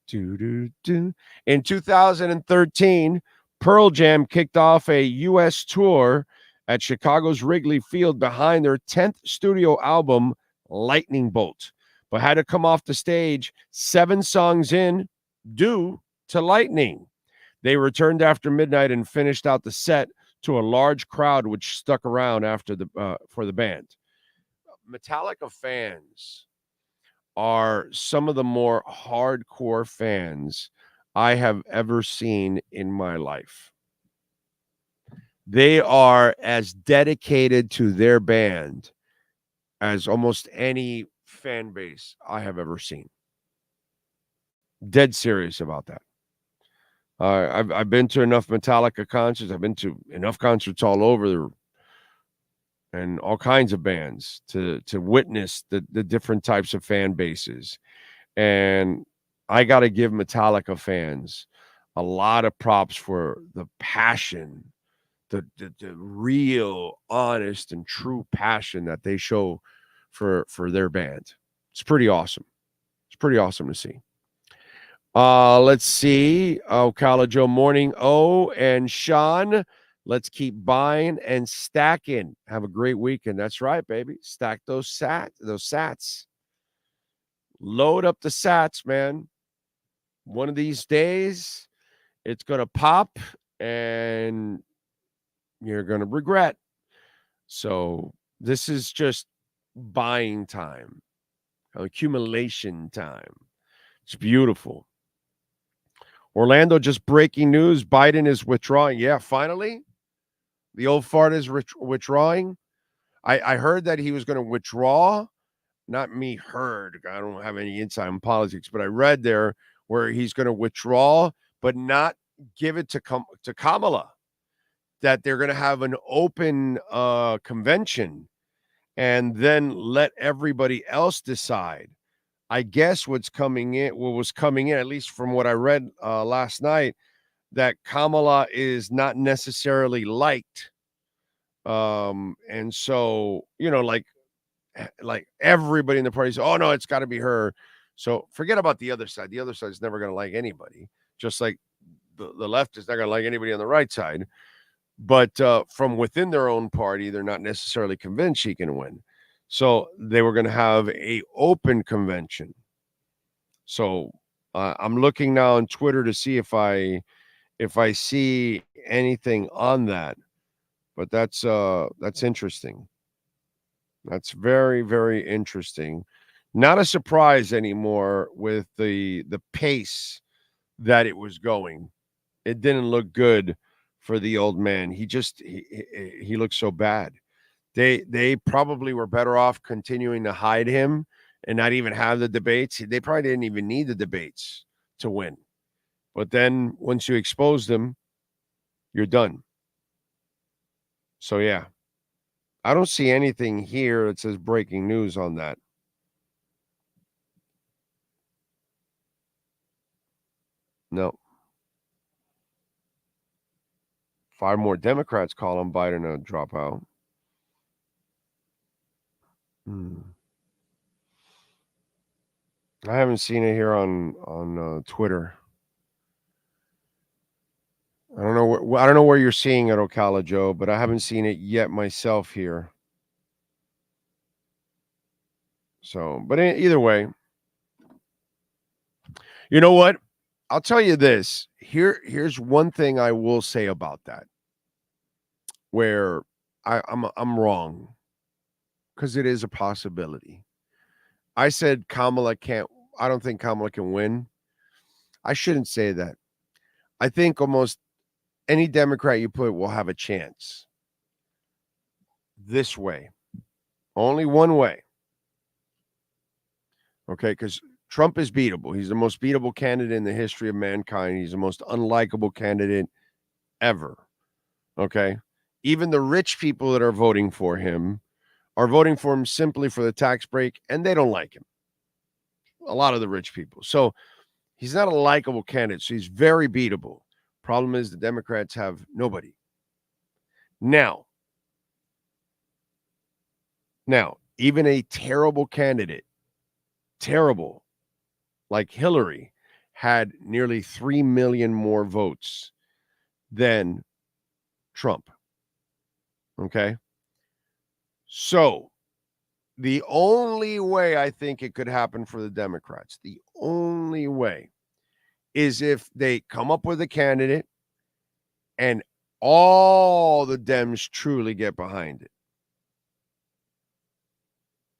[SPEAKER 10] do-do-do. In 2013, Pearl Jam kicked off a U.S. tour at Chicago's Wrigley Field behind their 10th studio album, Lightning Bolt, but had to come off the stage 7 songs in due to lightning. They returned after midnight and finished out the set to a large crowd which stuck around after for the band. Metallica fans are some of the more hardcore fans I have ever seen in my life. They are as dedicated to their band as almost any fan base I have ever seen. Dead serious about that. I've been to enough Metallica concerts. I've been to enough concerts all over and all kinds of bands to witness the different types of fan bases. And I got to give Metallica fans a lot of props for the passion, the real, honest, and true passion that they show for their band. It's pretty awesome. It's pretty awesome to see. Let's see. Kala Joe Morning. And Sean, let's keep buying and stacking. Have a great weekend. That's right, baby. Stack those sats. Load up the sats, man. One of these days, it's going to pop and you're going to regret. So this is just buying time, accumulation time. It's beautiful. Orlando, just breaking news. Biden is withdrawing. Yeah, finally. The old fart is withdrawing. I heard that he was going to withdraw. Not me heard. I don't have any insight in politics, but I read there where he's going to withdraw, but not give it to Kamala. That they're going to have an open convention and then let everybody else decide. I guess what was coming in, at least from what I read last night, that Kamala is not necessarily liked. And so, like like everybody in the party says, oh no, it's got to be her. So forget about the other side. The other side is never going to like anybody, just like the left is not going to like anybody on the right side. But from within their own party, they're not necessarily convinced she can win. So they were going to have a open convention. So I'm looking now on Twitter to see if I see anything on that. But that's interesting. That's very, very interesting. Not a surprise anymore with the pace that it was going. It didn't look good for the old man. He looked so bad. They probably were better off continuing to hide him and not even have the debates. They probably didn't even need the debates to win. But then once you expose them, you're done. So yeah, I don't see anything here that says breaking news on that. No. 5 more Democrats call on Biden a dropout. I haven't seen it here on Twitter. I don't know where you're seeing it, Ocala Joe, but I haven't seen it yet myself here. So, but either way, you know what? I'll tell you this. Here's one thing I will say about that, where I'm wrong, because it is a possibility. I said Kamala can't. I don't think Kamala can win. I shouldn't say that. I think almost any Democrat you put will have a chance. This way. Only one way. Okay, because Trump is beatable. He's the most beatable candidate in the history of mankind. He's the most unlikable candidate ever. Okay? Even the rich people that are voting for him are voting for him simply for the tax break, and they don't like him. A lot of the rich people. So he's not a likable candidate. So he's very beatable. Problem is the Democrats have nobody. Now, even a terrible candidate, terrible, like Hillary, had nearly 3 million more votes than Trump. Okay? So the only way I think it could happen for the Democrats, the only way, is if they come up with a candidate and all the Dems truly get behind it.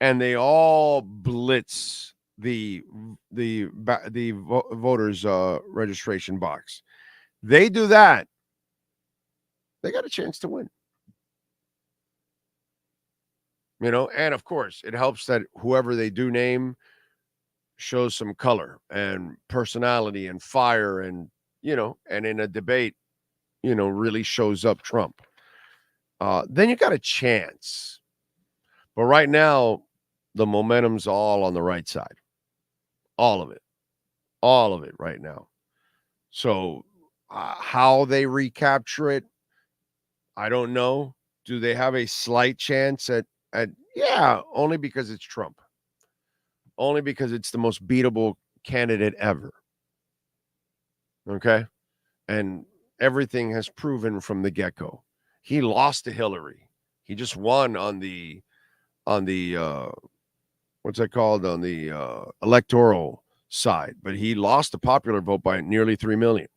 [SPEAKER 10] And they all blitz the voters registration box. They do that, they got a chance to win. You know, and of course, it helps that whoever they do name shows some color and personality and fire, and, you know, and in a debate, you know, really shows up Trump. Then you got a chance. But right now, the momentum's all on the right side. All of it. All of it right now. So how they recapture it, I don't know. Do they have a slight chance at yeah, only because it's Trump. Only because it's the most beatable candidate ever. Okay? And everything has proven from the get-go. He lost to Hillary. He just won on the what's that called? On the electoral side. But he lost the popular vote by nearly 3 million.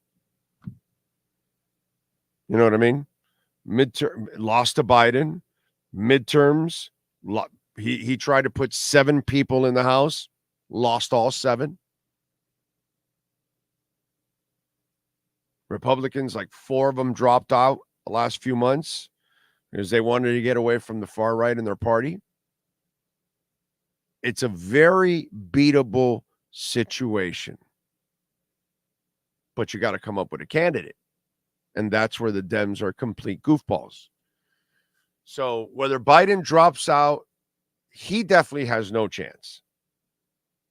[SPEAKER 10] You know what I mean? Midterm lost to Biden. Midterms, he tried to put 7 people in the House, lost all 7. Republicans, like 4 of them dropped out the last few months because they wanted to get away from the far right in their party. It's a very beatable situation. But you got to come up with a candidate. And that's where the Dems are complete goofballs. So whether Biden drops out, he definitely has no chance.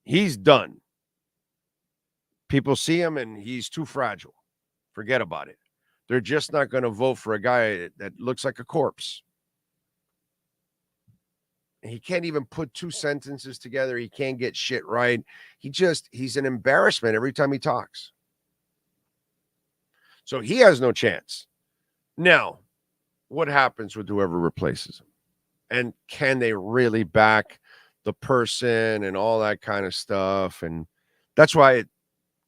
[SPEAKER 10] He's done. People see him and he's too fragile. Forget about it. They're just not going to vote for a guy that looks like a corpse. He can't even put two sentences together. He can't get shit right. He's an embarrassment every time he talks. So he has no chance. Now, what happens with whoever replaces him? And can they really back the person and all that kind of stuff? And that's why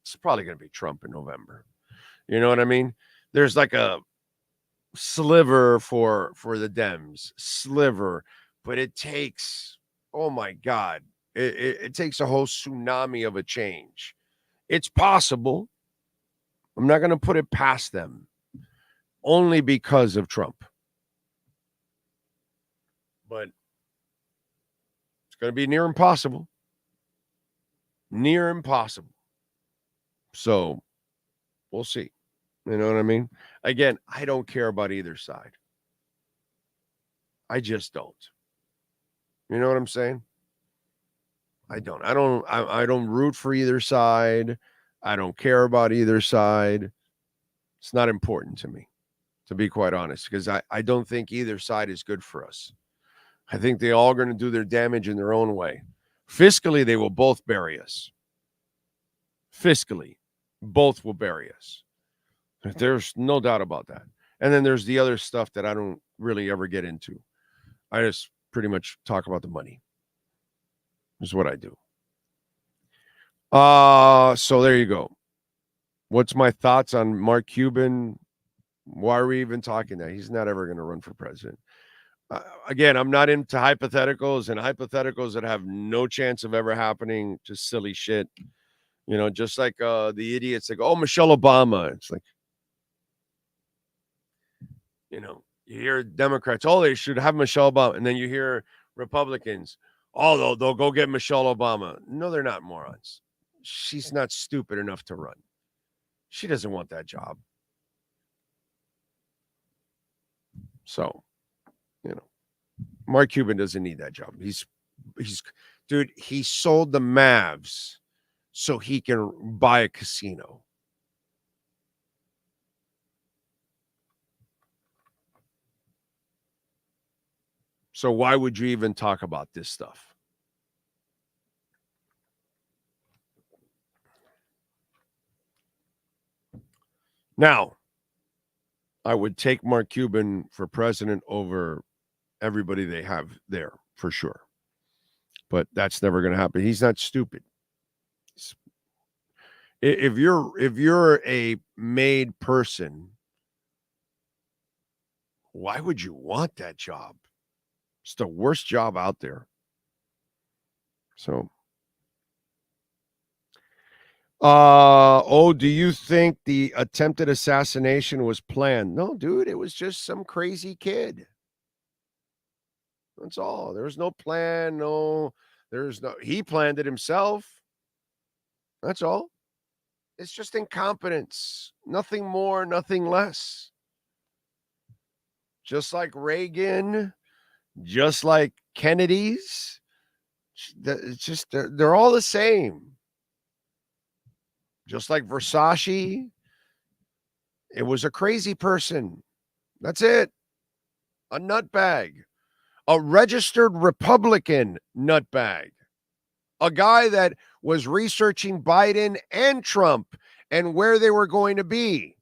[SPEAKER 10] it's probably going to be Trump in November. You know what I mean? There's like a sliver for the Dems, sliver, but it takes, oh my God, it takes a whole tsunami of a change. It's possible. I'm not going to put it past them only because of Trump. But it's going to be near impossible. Near impossible. So we'll see. You know what I mean? Again, I don't care about either side. I just don't. You know what I'm saying? I don't root for either side. I don't care about either side. It's not important to me, to be quite honest, because I don't think either side is good for us. I think they all are going to do their damage in their own way. Fiscally, they will both bury us. Fiscally, both will bury us. There's no doubt about that. And then there's the other stuff that I don't really ever get into. I just pretty much talk about the money. Is what I do. So there you go. What's my thoughts on Mark Cuban? Why are we even talking that? He's not ever going to run for president. Again, I'm not into hypotheticals and hypotheticals that have no chance of ever happening. Just silly shit. You know, just like the idiots like, oh, Michelle Obama. It's like, you know, you hear Democrats, oh, they should have Michelle Obama. And then you hear Republicans, oh, they'll go get Michelle Obama. No, they're not morons. She's not stupid enough to run. She doesn't want that job. So, you know, Mark Cuban doesn't need that job. He's dude, he sold the Mavs so he can buy a casino. So why would you even talk about this stuff? Now, I would take Mark Cuban for president over everybody they have there, for sure. But that's never going to happen. He's not stupid. If you're a made person, why would you want that job? It's the worst job out there. So, do you think the attempted assassination was planned? No, dude, it was just some crazy kid. That's all. There was no plan. He planned it himself. That's all. It's just incompetence. Nothing more, nothing less. Just like Reagan, just like Kennedy's. It's just, they're all the same. Just like Versace, it was a crazy person. That's it. A nutbag. A registered Republican nutbag. A guy that was researching Biden and Trump and where they were going to be.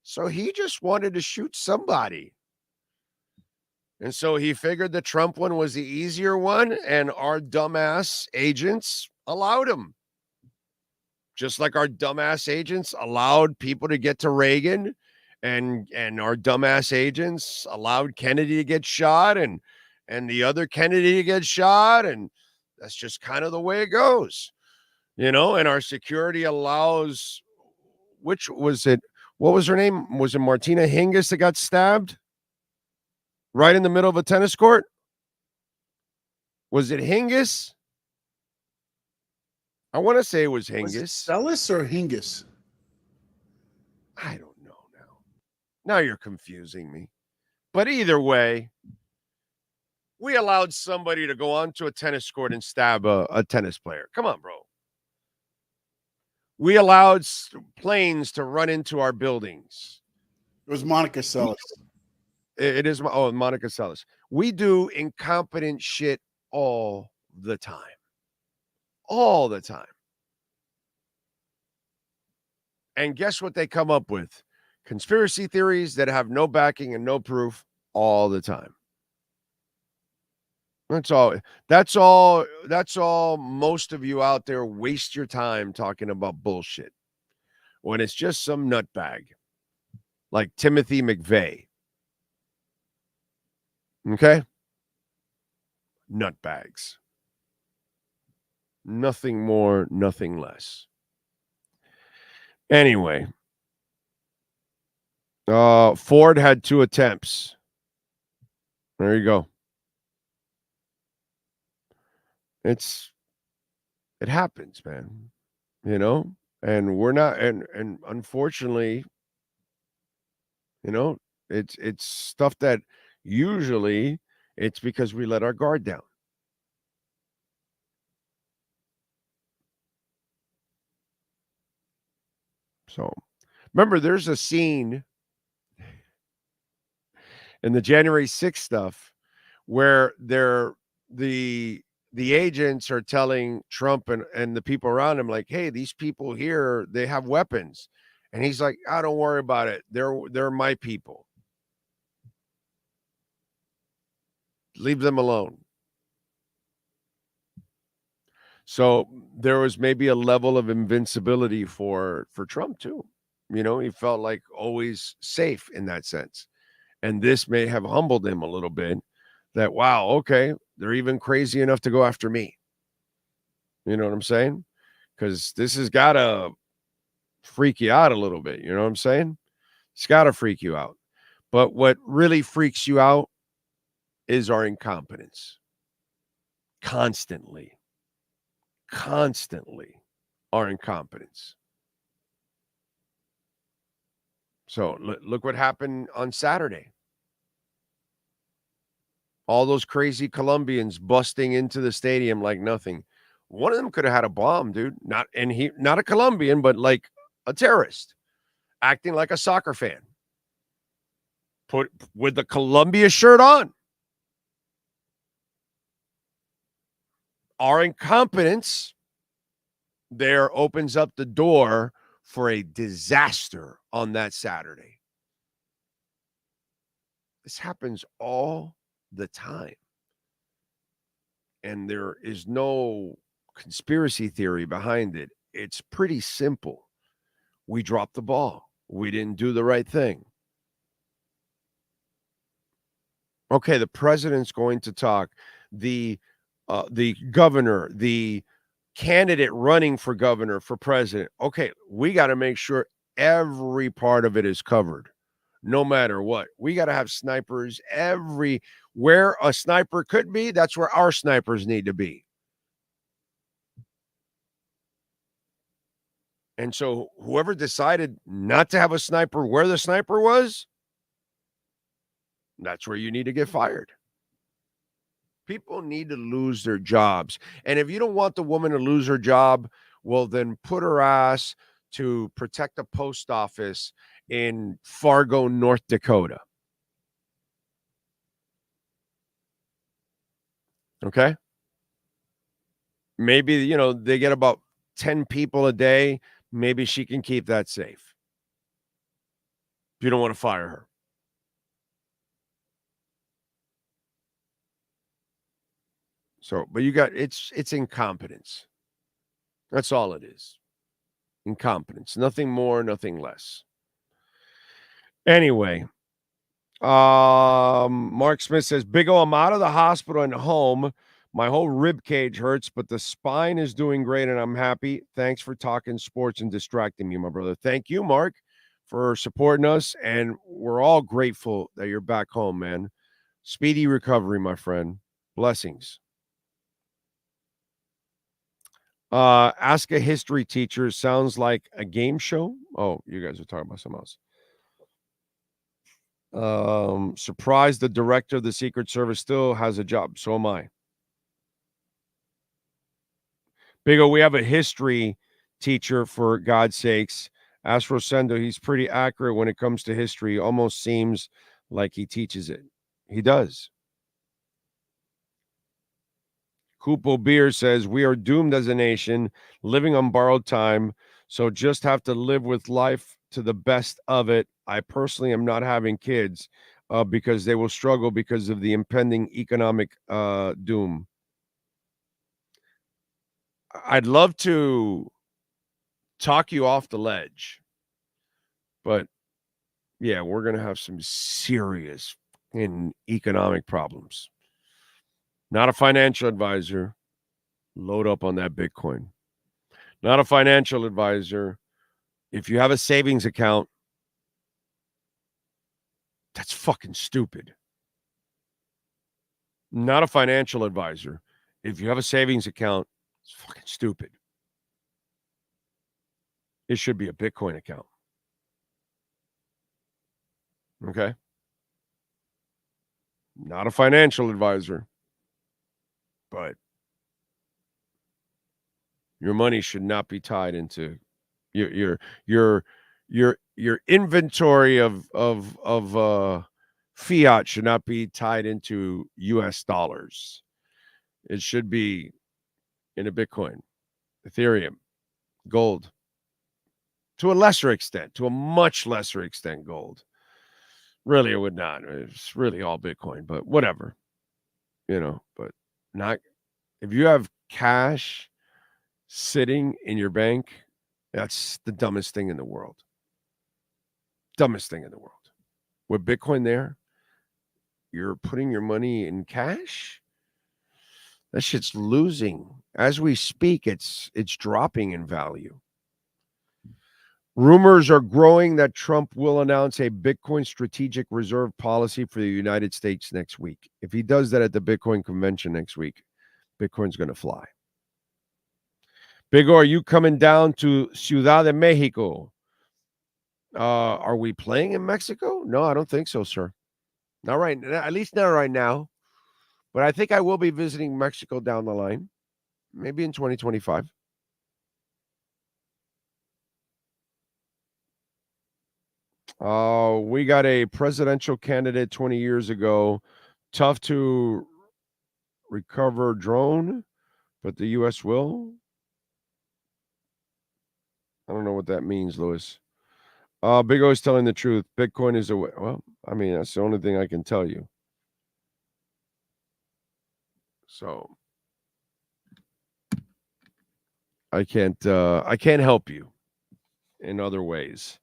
[SPEAKER 10] So he just wanted to shoot somebody. And so he figured the Trump one was the easier one, and our dumbass agents allowed him. Just like our dumbass agents allowed people to get to Reagan, and our dumbass agents allowed Kennedy to get shot and the other Kennedy to get shot, and that's just kind of the way it goes. You know, and our security allows, which was it? What was her name? Was it Martina Hingis that got stabbed? Right in the middle of a tennis court? Was it Hingis? I want to say it was Hingis.
[SPEAKER 12] Was it Sellis or Hingis?
[SPEAKER 10] I don't know now. Now you're confusing me. But either way, we allowed somebody to go onto a tennis court and stab a tennis player. Come on, bro. We allowed planes to run into our buildings.
[SPEAKER 12] It was Monica Seles.
[SPEAKER 10] It is. Oh, Monica Seles. We do incompetent shit all the time. All the time. And guess what they come up with? Conspiracy theories that have no backing and no proof all the time. That's all most of you out there waste your time talking about bullshit when it's just some nutbag like Timothy McVeigh. Okay? Nutbags. Nothing more, nothing less. Anyway, Ford had 2 attempts. There you go. It happens, man. You know, and we're not, and unfortunately, you know, it's stuff that usually it's because we let our guard down. So remember, there's a scene in the January 6th stuff where the agents are telling Trump and the people around him, like, hey, these people here, they have weapons. And he's like, oh, don't worry about it. They're my people. Leave them alone. So there was maybe a level of invincibility for Trump too. You know, he felt like always safe in that sense. And this may have humbled him a little bit that, wow, okay, they're even crazy enough to go after me. You know what I'm saying? Because this has got to freak you out a little bit. You know what I'm saying? It's got to freak you out. But what really freaks you out is our incompetence. Constantly our incompetence. So look what happened on Saturday. All those crazy Colombians busting into the stadium like nothing. One of them could have had a bomb, dude. Not a Colombian, but like a terrorist, acting like a soccer fan. Put with the Colombia shirt on. Our incompetence there opens up the door for a disaster on that Saturday. This happens all the time. And there is no conspiracy theory behind it. It's pretty simple. We dropped the ball. We didn't do the right thing. Okay, the president's going to talk. The governor, the candidate running for governor, for president. Okay, we got to make sure every part of it is covered, no matter what. We got to have snipers where a sniper could be. That's where our snipers need to be. And so whoever decided not to have a sniper where the sniper was, that's where you need to get fired. People need to lose their jobs. And if you don't want the woman to lose her job, well, then put her ass to protect a post office in Fargo, North Dakota. Okay? Maybe, you know, they get about 10 people a day. Maybe she can keep that safe. If you don't want to fire her. So, but you got, it's incompetence. That's all it is. Incompetence. Nothing more, nothing less. Anyway, Mark Smith says, Big O, I'm out of the hospital and home. My whole rib cage hurts, but the spine is doing great and I'm happy. Thanks for talking sports and distracting me, my brother. Thank you, Mark, for supporting us. And we're all grateful that you're back home, man. Speedy recovery, my friend. Blessings. Ask a history teacher sounds like a game show. Oh, you guys are talking about something else. Surprised the director of the Secret Service still has a job. So am I. Big O, we have a history teacher, for God's sakes. Ask Rosendo. He's pretty accurate when it comes to history. Almost seems like he teaches it. He does. Hoopo Beer says, we are doomed as a nation, living on borrowed time, so just have to live with life to the best of it. I personally am not having kids because they will struggle because of the impending economic doom. I'd love to talk you off the ledge, but yeah, we're going to have some serious economic problems. Not a financial advisor. Load up on that Bitcoin. Not a financial advisor. If you have a savings account, that's fucking stupid. Not a financial advisor. If you have a savings account, it's fucking stupid. It should be a Bitcoin account. Okay? Not a financial advisor, but your money should not be tied into your inventory of fiat should not be tied into US dollars. It should be in a Bitcoin, Ethereum, gold. To a lesser extent, to a much lesser extent, gold. Really, it would not. It's really all Bitcoin, but whatever. But not if you have cash sitting in your bank, that's the dumbest thing in the world. Dumbest thing in the world. With Bitcoin there, you're putting your money in cash. That shit's losing. As we speak, it's dropping in value. Rumors are growing that Trump will announce a Bitcoin strategic reserve policy for the United States next week. If he does that at the Bitcoin convention next week, Bitcoin's going to fly. Big O, are you coming down to Ciudad de Mexico? Are we playing in Mexico? No, I don't think so, sir. Not right now, at least not right now. But I think I will be visiting Mexico down the line, maybe in 2025. We got a presidential candidate 20 years ago. Tough to recover drone, but the U.S. will. I don't know what that means, Louis. Big O is telling the truth. Bitcoin is a way. Well, I mean, that's the only thing I can tell you. So I can't help you in other ways.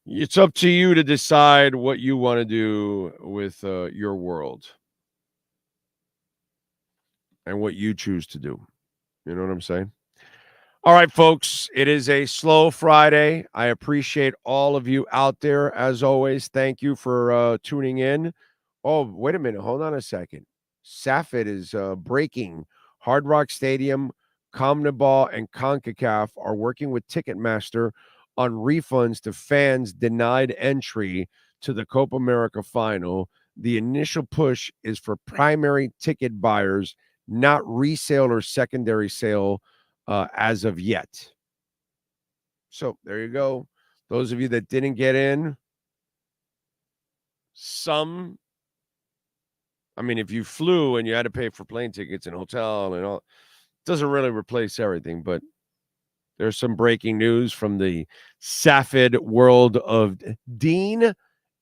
[SPEAKER 10] It's up to you to decide what you want to do with your world and what you choose to do. You know what I'm saying? All right, folks, it is a slow Friday. I appreciate all of you out there. As always, thank you for tuning in. Oh, wait a minute. Hold on a second. Safed is breaking. Hard Rock Stadium, CONMEBOL, and CONCACAF are working with Ticketmaster on refunds to fans denied entry to the Copa America final. The initial push is for primary ticket buyers, not resale or secondary sale as of yet. So there you go. Those of you that didn't get in, if you flew and you had to pay for plane tickets and hotel and all, it doesn't really replace everything, but there's some breaking news from the Safed world of Dean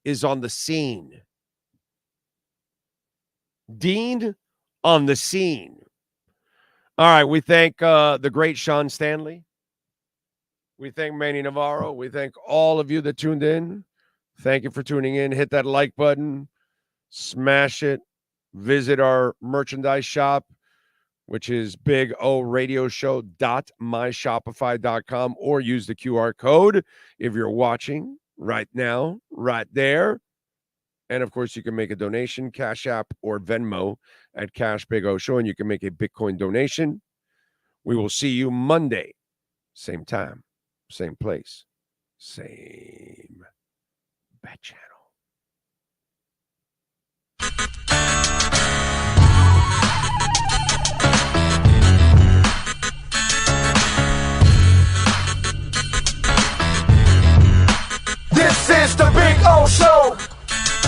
[SPEAKER 10] is on the scene. Dean on the scene. All right, we thank the great Sean Stanley. We thank Manny Navarro. We thank all of you that tuned in. Thank you for tuning in. Hit that like button. Smash it. Visit our merchandise shop, which is bigoradioshow.myshopify.com, or use the QR code if you're watching right now, right there. And, of course, you can make a donation, Cash App or Venmo at Cash Big O Show, and you can make a Bitcoin donation. We will see you Monday, same time, same place, same bat channel.